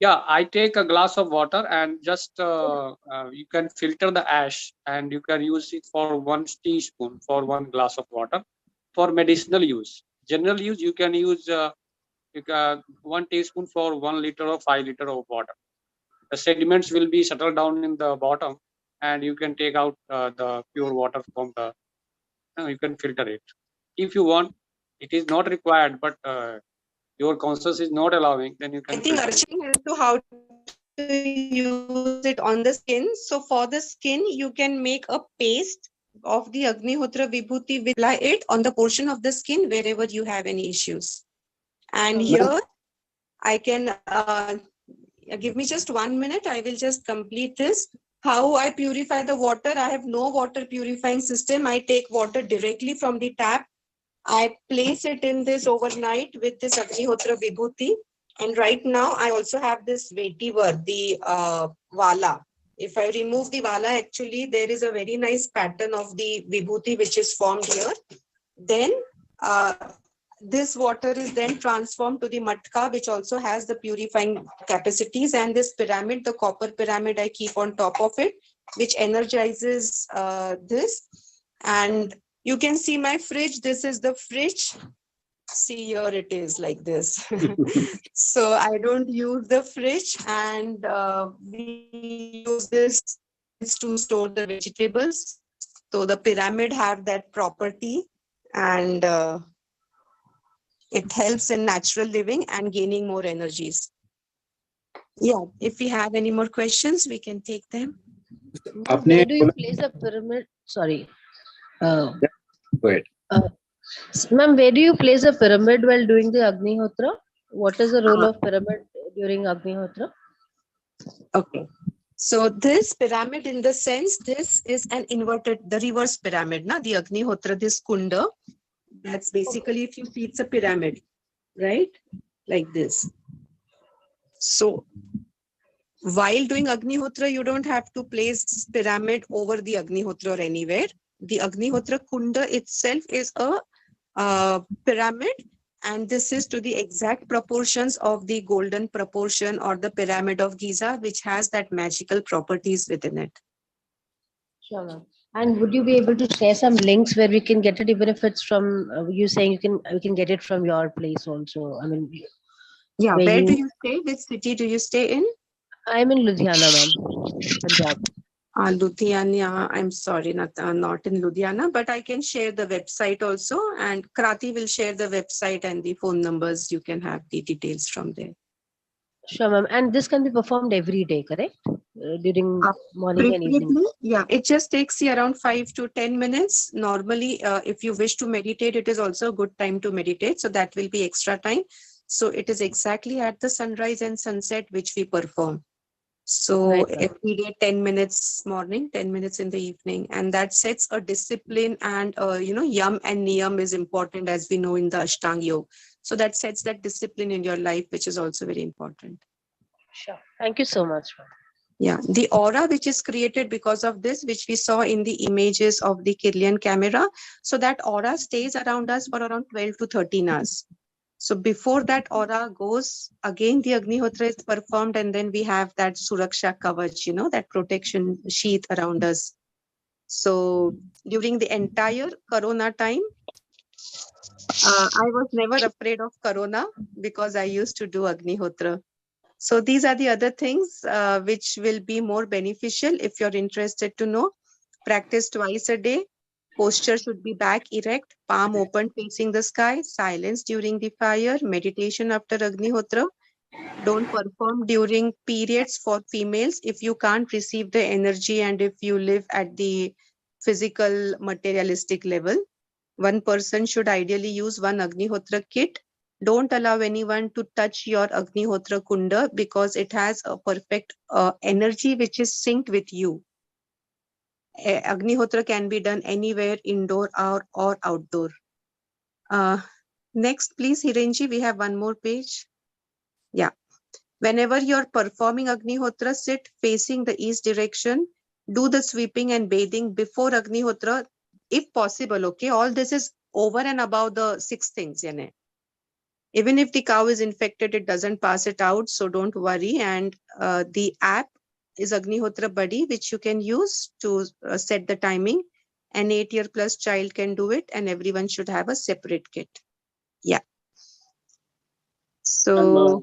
Yeah, I take a glass of water and just you can filter the ash, and you can use it for 1 teaspoon for 1 glass of water for medicinal use. General use, you can use 1 teaspoon for 1 liter or 5 liter of water. The sediments will be settled down in the bottom, and you can take out the pure water from the. You can filter it if you want. It is not required, but your conscience is not allowing. Then you can. I think Archana as to how to use it on the skin. So for the skin, you can make a paste of the Agnihotra Vibhuti, which apply it on the portion of the skin wherever you have any issues. And here, I can give me just 1 minute. I will just complete this. How I purify the water. I have no water purifying system. I take water directly from the tap. I place it in this overnight with this Agnihotra Vibhuti. And right now, I also have this vetiver, the Vala. If I remove the Vala, actually, there is a very nice pattern of the Vibhuti which is formed here. Then this water is then transformed to the matka, which also has the purifying capacities, and this pyramid, the copper pyramid, I keep on top of it, which energizes this. And you can see my fridge. This is the fridge. See, here it is like this. So I don't use the fridge, and we use this to store the vegetables. So the pyramid have that property, and it helps in natural living and gaining more energies. Yeah, if we have any more questions, we can take them. Where do you place a pyramid? Sorry. Go ahead. Ma'am, where do you place a pyramid while doing the Agnihotra? What is the role of pyramid during Agnihotra? Okay. So this pyramid, in the sense, this is an inverted, the reverse pyramid, na? The Agnihotra, this kunda. That's basically, if you see, it's a pyramid, right? Like this. So while doing Agnihotra, you don't have to place pyramid over the Agnihotra or anywhere. The Agnihotra kunda itself is a pyramid, and this is to the exact proportions of the golden proportion or the pyramid of Giza, which has that magical properties within it. Sure, ma'am. And would you be able to share some links where we can get it, even if it's from you saying we can get it from your place also? I mean, Yeah, where where do you? you stay? Which city do you stay in? I'm in Ludhiana, ma'am, Punjab. Ludhiana, I'm sorry, not in Ludhiana, but I can share the website also, and Krati will share the website and the phone numbers. You can have the details from there. Sure, ma'am. And this can be performed every day, correct? During Uh, morning and evening. Preferably, yeah, it just takes you around 5 to 10 minutes. Normally, if you wish to meditate, it is also a good time to meditate. So that will be extra time. So it is exactly at the sunrise and sunset which we perform. So Right, ma'am. every day, 10 minutes morning, 10 minutes in the evening. And that sets a discipline, and, yam and niyam is important, as we know in the Ashtanga Yoga. So that sets that discipline in your life, which is also very important. Sure. Thank you so much, ma'am. Yeah, the aura which is created because of this, which we saw in the images of the Kirlian camera. So that aura stays around us for around 12 to 13 hours. So before that aura goes, again the Agnihotra is performed, and then we have that Suraksha Kavach, that protection sheath around us. So during the entire Corona time, I was never afraid of Corona because I used to do Agnihotra. So these are the other things which will be more beneficial if you're interested to know. Practice twice a day. Posture should be back erect, palm open facing the sky, silence during the fire, meditation after Agnihotra. Don't perform during periods for females if you can't receive the energy and if you live at the physical materialistic level. One person should ideally use one Agnihotra kit. Don't allow anyone to touch your Agnihotra kunda because it has a perfect energy which is synced with you. Agnihotra can be done anywhere, indoor or outdoor. Next, please, Hirenji, we have one more page. Yeah. Whenever you're performing Agnihotra, sit facing the east direction. Do the sweeping and bathing before Agnihotra, if possible. Okay, all this is over and above the 6 things. Even if the cow is infected, it doesn't pass it out, so don't worry. And the app is Agnihotra Buddy, which you can use to set the timing. An 8-year-plus child can do it, and everyone should have a separate kit. Yeah. So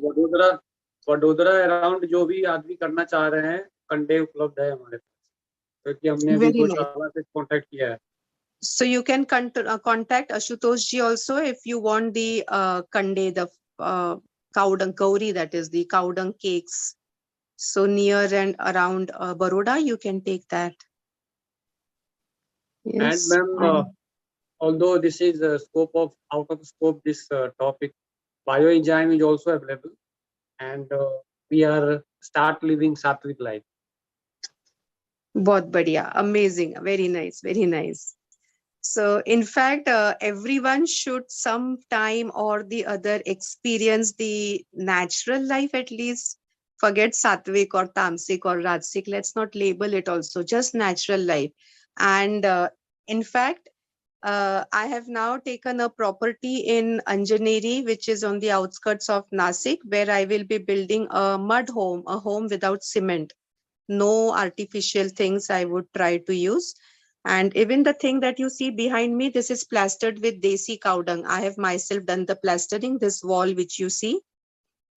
Vadodara around जो भी आदमी करना चाह रहे हैं, कंडे उपलब्ध है हमारे पास, क्योंकि हमने अभी गौशाला से कांटेक्ट किया है. So you can contact Ashutosh ji also if you want the kande, the cow dung kauri, that is the cow dung cakes. So near and around Baroda, you can take that. Yes. And ma'am, although this is out of scope, this topic, bioenzyme is also available, and we are start living sattvic life. Bahut badhiya, amazing, very nice, very nice. So in fact, everyone should sometime or the other experience the natural life at least. Forget sattvic or tamasic or rajasic. Let's not label it also, just natural life. And in fact, I have now taken a property in Anjaneri, which is on the outskirts of Nasik, where I will be building a mud home, a home without cement. No artificial things I would try to use. And even the thing that you see behind me, this is plastered with desi cow dung. I have myself done the plastering. This wall which you see,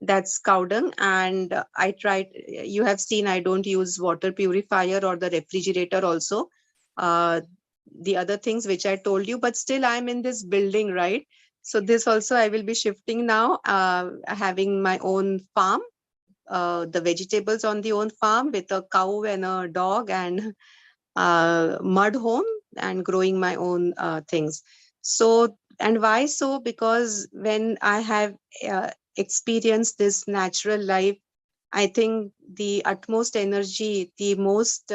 that's cow dung. And I tried, you have seen I don't use water purifier or the refrigerator also. The other things which I told you, but still I'm in this building, right? So this also I will be shifting now, having my own farm, the vegetables on the own farm with a cow and a dog and mud home and growing my own things. So, and why so? Because when I have experienced this natural life, I think the utmost energy, the most,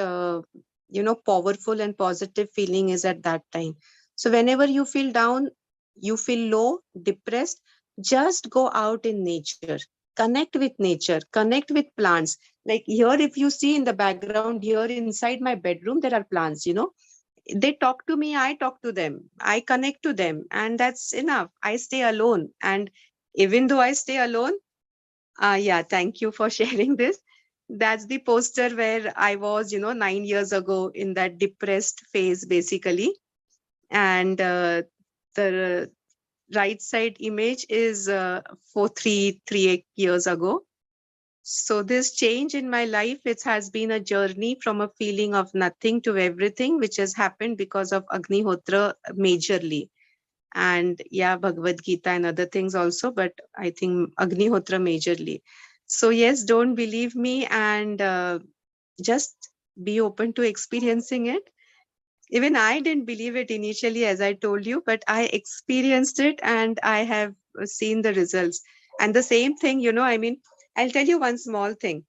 powerful and positive feeling is at that time. So whenever you feel down, you feel low, depressed, just go out in nature, connect with nature, connect with plants. Like here, if you see in the background here inside my bedroom, there are plants, they talk to me, I talk to them, I connect to them, and that's enough. I stay alone. And even though I stay alone, yeah, thank you for sharing this. That's the poster where I was, 9 years ago in that depressed phase, basically. And the right side image is 3 years ago. So this change in my life, it has been a journey from a feeling of nothing to everything, which has happened because of Agnihotra majorly. And yeah, Bhagavad Gita and other things also, but I think Agnihotra majorly. So yes, don't believe me, and just be open to experiencing it. Even I didn't believe it initially, as I told you, but I experienced it and I have seen the results. And the same thing, I'll tell you one small thing.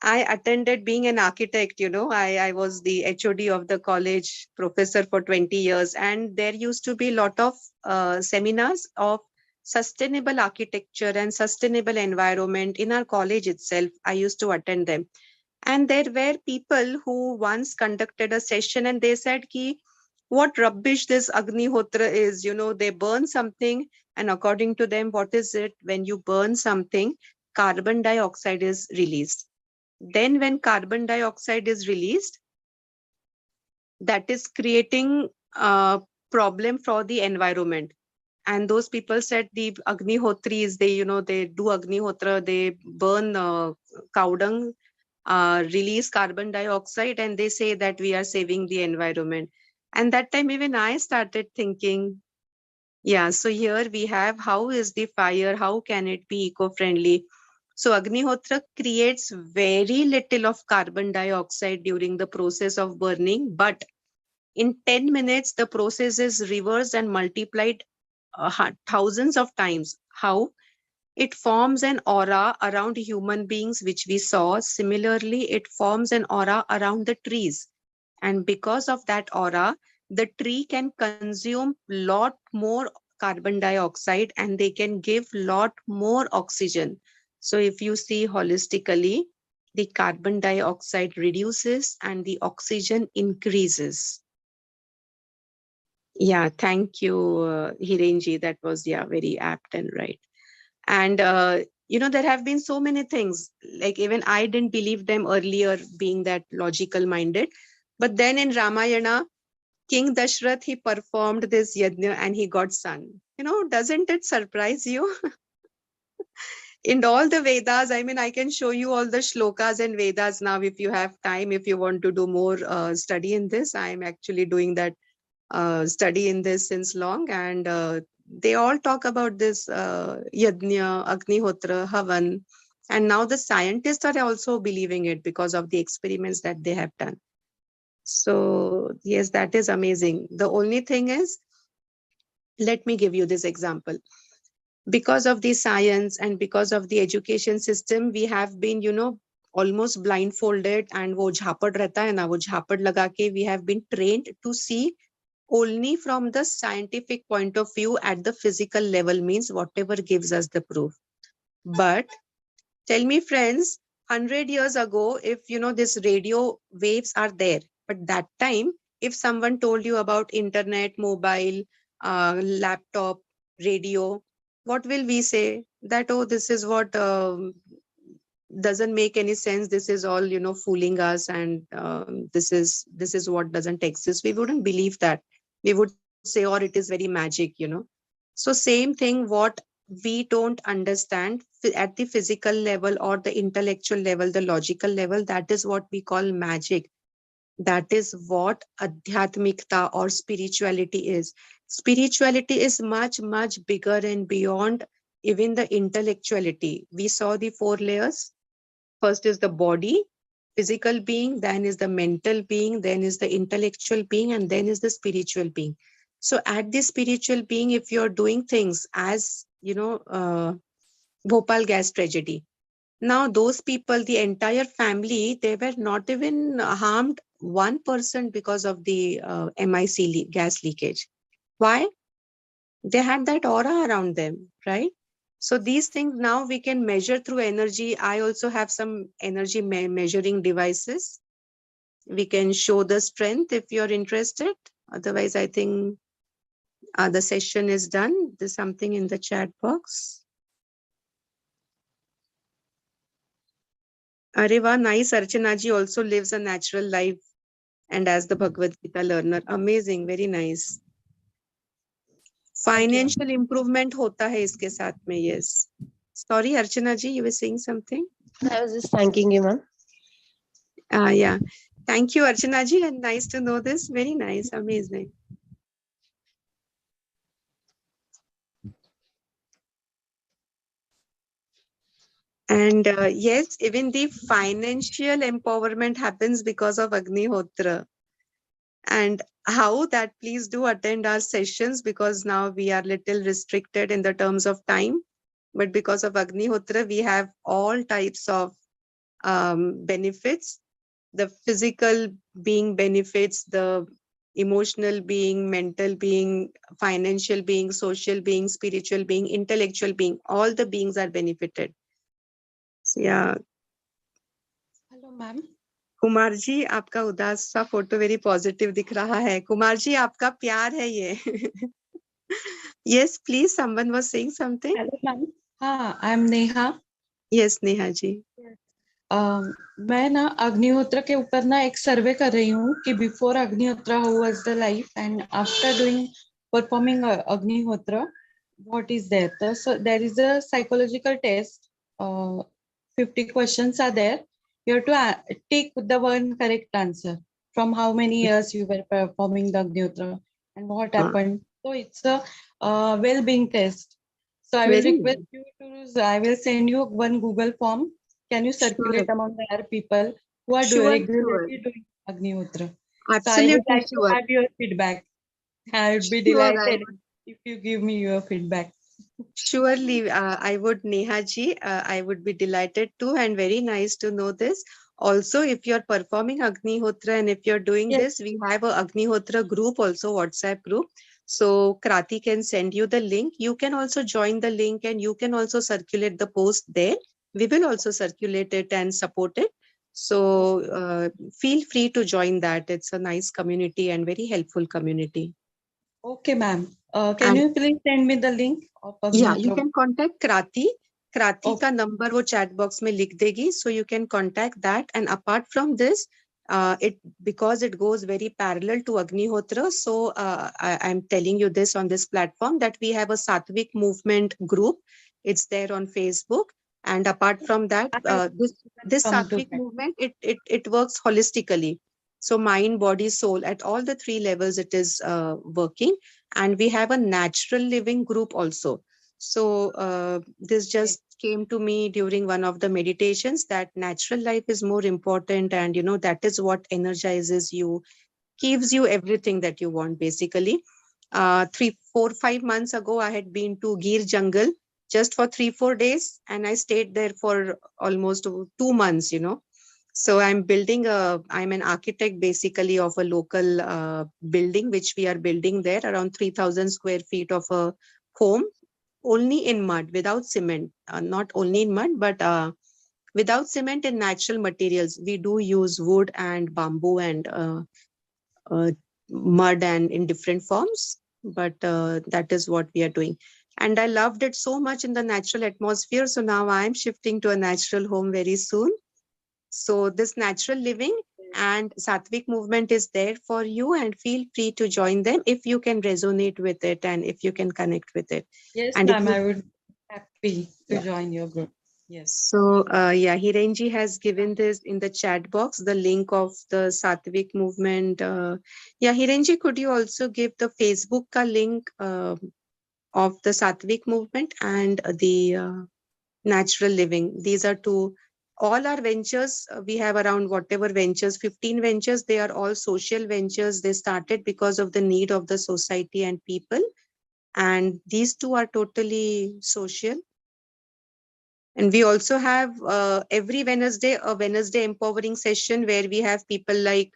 I attended, being an architect, I was the HOD of the college, professor for 20 years. And there used to be a lot of seminars of sustainable architecture and sustainable environment in our college itself. I used to attend them. And there were people who once conducted a session and they said, ki, what rubbish this Agnihotra is. They burn something, and according to them, what is it? When you burn something, carbon dioxide is released. Then when carbon dioxide is released, that is creating a problem for the environment. And those people said the Agnihotris, they do Agnihotra, they burn cow dung, release carbon dioxide, and they say that we are saving the environment. And that time even I started thinking, yeah, so here we have, how is the fire, how can it be eco-friendly? So Agnihotra creates very little of carbon dioxide during the process of burning, but in 10 minutes, the process is reversed and multiplied thousands of times. How? It forms an aura around human beings, which we saw. Similarly, it forms an aura around the trees. And because of that aura, the tree can consume lot more carbon dioxide and they can give lot more oxygen. So if you see holistically, the carbon dioxide reduces and the oxygen increases. Yeah, thank you, Hirenji. That was, very apt and right. And, there have been so many things, like even I didn't believe them earlier, being that logical minded. But then in Ramayana, King Dashrath, he performed this yajna and he got son. Doesn't it surprise you? In all the Vedas, I can show you all the shlokas and Vedas now if you have time, if you want to do more study in this. I'm actually doing that study in this since long, and they all talk about this yajna, Agnihotra, Havan, and now the scientists are also believing it because of the experiments that they have done. So yes, that is amazing. The only thing is, let me give you this example. Because of the science and because of the education system, we have been, almost blindfolded, and wo jhapad rehta hai na, wo jhapad laga ke we have been trained to see only from the scientific point of view at the physical level, means whatever gives us the proof. But tell me, friends, 100 years ago, if this radio waves are there, but that time, if someone told you about internet, mobile, laptop, radio, what will we say? That, oh, this is what doesn't make any sense. This is all, fooling us, and this is what doesn't exist. We wouldn't believe that. We would say, or it is very magic, So same thing, what we don't understand at the physical level or the intellectual level, the logical level, that is what we call magic. That is what adhyatmikta or spirituality is. Spirituality is much, much bigger and beyond even the intellectuality. We saw the 4 layers. First is the body, physical being, then is the mental being, then is the intellectual being, and then is the spiritual being. So at the spiritual being, if you're doing things as, Bhopal gas tragedy. Now those people, the entire family, they were not even harmed 1% because of the MIC gas leakage. Why? They had that aura around them, right? So these things now we can measure through energy. I also have some energy measuring devices. We can show the strength if you're interested. Otherwise, I think the session is done. There's something in the chat box. Areva, nice. Archana ji also lives a natural life and as the Bhagavad Gita learner. Amazing, very nice. Financial improvement hota hai iske saath mein, yes. Sorry, Archana ji, you were saying something? I was just thanking you, ma'am. Yeah. Thank you, Archana ji, and nice to know this. Very nice, amazing. And yes, even the financial empowerment happens because of Agnihotra. And how that, please do attend our sessions, because now we are little restricted in the terms of time. But because of Agnihotra, we have all types of benefits. The physical being benefits, the emotional being, mental being, financial being, social being, spiritual being, intellectual being, all the beings are benefited. So, yeah. Hello, ma'am. Kumar ji, आपका उदास सा photo very positive दिख रहा है. कुमार जी, आपका प्यार है ये. Yes, please, someone was saying something. Hello, ma'am. हाँ, I'm Neha. Yes, Neha ji. मैं ना अग्निहोत्र के ऊपर ना एक सर्वे कर रही हूँ कि बिफोर अग्निहोत्र how was the life and after doing performing अग्निहोत्र what is there. So there is a psychological test. 50 questions are there. You have to take the one correct answer from how many years you were performing the Agnihotra and what happened. So it's a well-being test. So I will Very request you to, I will send you one Google form. Can you circulate among the other people who are regularly doing Agnihotra? So I would Absolutely like to sure. have your feedback. I would be Sure, delighted if you give me your feedback. Surely, I would, Neha ji, I would be delighted too, and very nice to know this. Also, if you're performing Agnihotra and if you're doing this, we have a Agnihotra group, also WhatsApp group. So Krati can send you the link. You can also join the link and you can also circulate the post there. We will also circulate it and support it. So feel free to join that. It's a nice community and very helpful community. Okay, ma'am. Can you please send me the link of Yeah, you Agnihotra? can contact Krati. Krati का number वो chat box में लिख देगी, so you can contact that. And apart from this, because it goes very parallel to Agnihotra, so I'm telling you this on this platform that we have a Satvik movement group. It's there on Facebook. And apart from that, this Satvik movement, it works holistically. So mind, body, soul, at all the three levels it is working. And we have a natural living group also. So this just came to me during one of the meditations that natural life is more important, and that is what energizes you, gives you everything that you want basically. 3, 4, 5 months ago, I had been to Gir jungle just for 3-4 days, and I stayed there for almost 2 months. So I'm an architect basically of a local building, which we are building there, around 3,000 square feet of a home, only in mud, without cement. Not only in mud, but without cement and natural materials. We do use wood and bamboo and mud and in different forms, but that is what we are doing. And I loved it so much in the natural atmosphere. So now I'm shifting to a natural home very soon. So this natural living and Satvik movement is there for you, and feel free to join them if you can resonate with it and if you can connect with it. Yes, and ma'am, I would be happy to join your group. Yes. So yeah, Hirenji has given this in the chat box, the link of the Satvik movement. Yeah, Hirenji, could you also give the Facebook ka link of the Satvik movement and the natural living? These are two. All our ventures, we have around whatever ventures, 15 ventures, they are all social ventures. They started because of the need of the society and people. And these two are totally social. And we also have every Wednesday, a Wednesday empowering session where we have people like,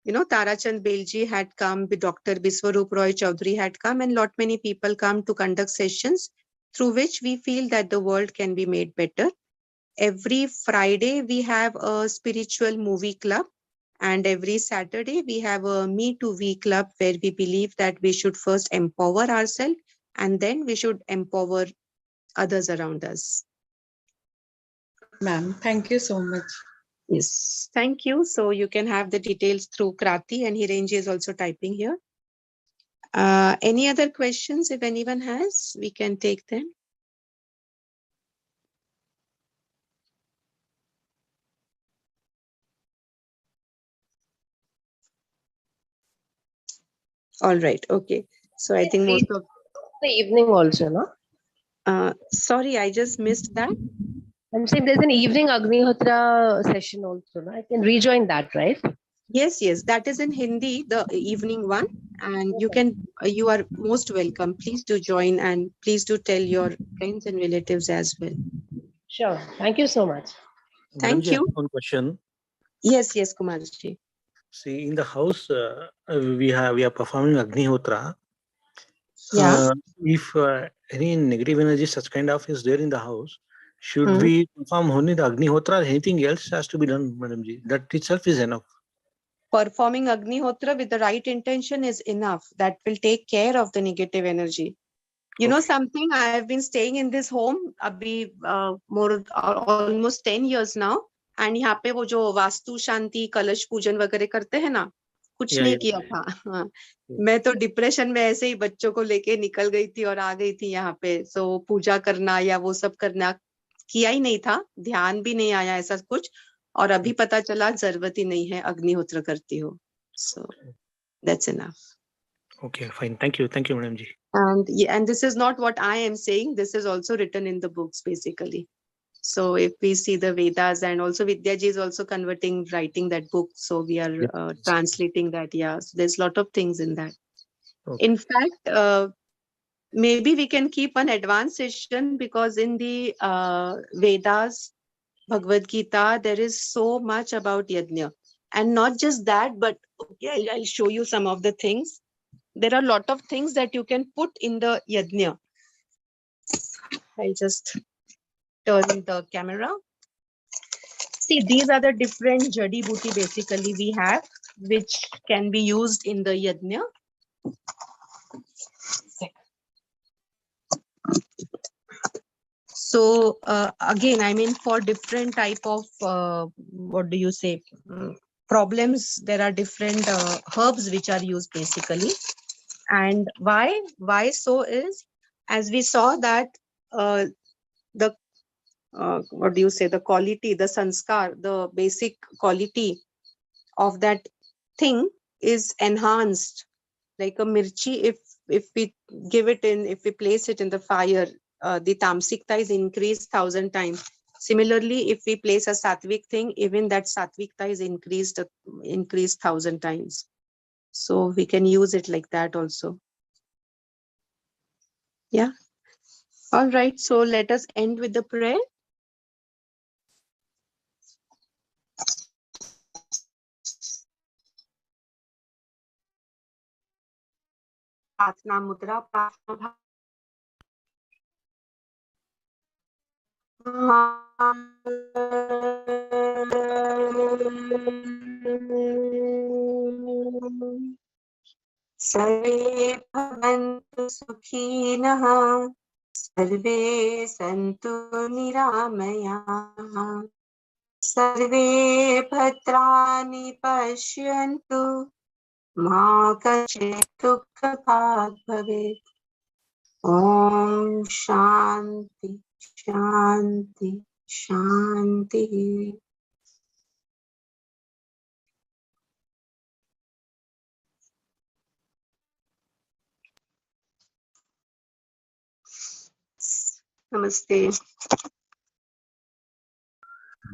Tarachand Belji had come, Dr. Biswarup Roy Chaudhary had come, and lot many people come to conduct sessions through which we feel that the world can be made better. Every Friday, we have a spiritual movie club. And every Saturday, we have a ME2WE club where we believe that we should first empower ourselves and then we should empower others around us. Ma'am, thank you so much. Yes, thank you. So you can have the details through Krati, and Hirenji is also typing here. Any other questions? If anyone has, we can take them. All right. Okay. So I think most of the evening also, no? sorry, I just missed that. I'm saying there's an evening Agnihotra session also, no? I can rejoin that, right? Yes, yes, that is in Hindi, the evening one, and you can, you are most welcome. Please do join, and please do tell your friends and relatives as well. Sure. Thank you so much. Thank Madam, you. one question. Yes, yes, Kumarji. See, in the house, we are performing Agnihotra. Yeah. If any negative energy, such kind of, is there in the house, should we perform only the Agnihotra? Anything else has to be done, Madam Ji? That itself is enough. Performing Agnihotra with the right intention is enough. That will take care of the negative energy. You know something, I have been staying in this home abhi more almost 10 years now, and यहाँ पे वो जो वास्तु शांति कलश पूजन वगैरह करते हैं ना, कुछ नहीं किया था. हाँ. मैं तो डिप्रेशन में ऐसे ही बच्चों को लेके निकल गई थी और आ गई थी यहाँ पे. सो पूजा करना या वो सब करना किया ही नहीं था, ध्यान भी नहीं आया ऐसा कुछ, और अभी पता चला जरूरत ही नहीं है, अग्निहोत्र करती हो. So that's enough. Okay, fine. Thank you, Madam Ji. And this is not what I am saying. This is also written in the books, basically. So if we see the Vedas, and also Vidya ji is also writing that book. So we are translating that. Yeah, so there's a lot of things in that. Okay. In fact, maybe we can keep an advanced session, because in the Vedas, Bhagavad Gita, there is so much about yajna. And not just that, but okay, I'll show you some of the things. There are a lot of things that you can put in the yajna. I'll just turn the camera. See, these are the different jadi booty basically we have, which can be used in the yajna. So again, I mean, for different type of, what do you say, problems, there are different herbs which are used basically. And why so is, as we saw that the what do you say, the quality, the sanskar, the basic quality of that thing is enhanced. Like a mirchi, if we give it in, if we place it in the fire, the tamsikta is increased 1,000 times. Similarly, if we place a sattvic thing, even that sattvikta is increased 1,000 times. So we can use it like that also. Yeah. All right. So let us end with the prayer. Pratna Mudra. Sarve bhavantu sukhinah, sarve santu niramayah, sarve bhadrani pashyantu, ma kachit dukha bhag bhavet. Om Shanti, Shanti, Shanti. Namaste.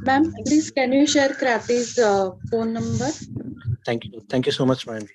Ma'am, please can you share Krati's phone number? Thank you so much, Madam Ji.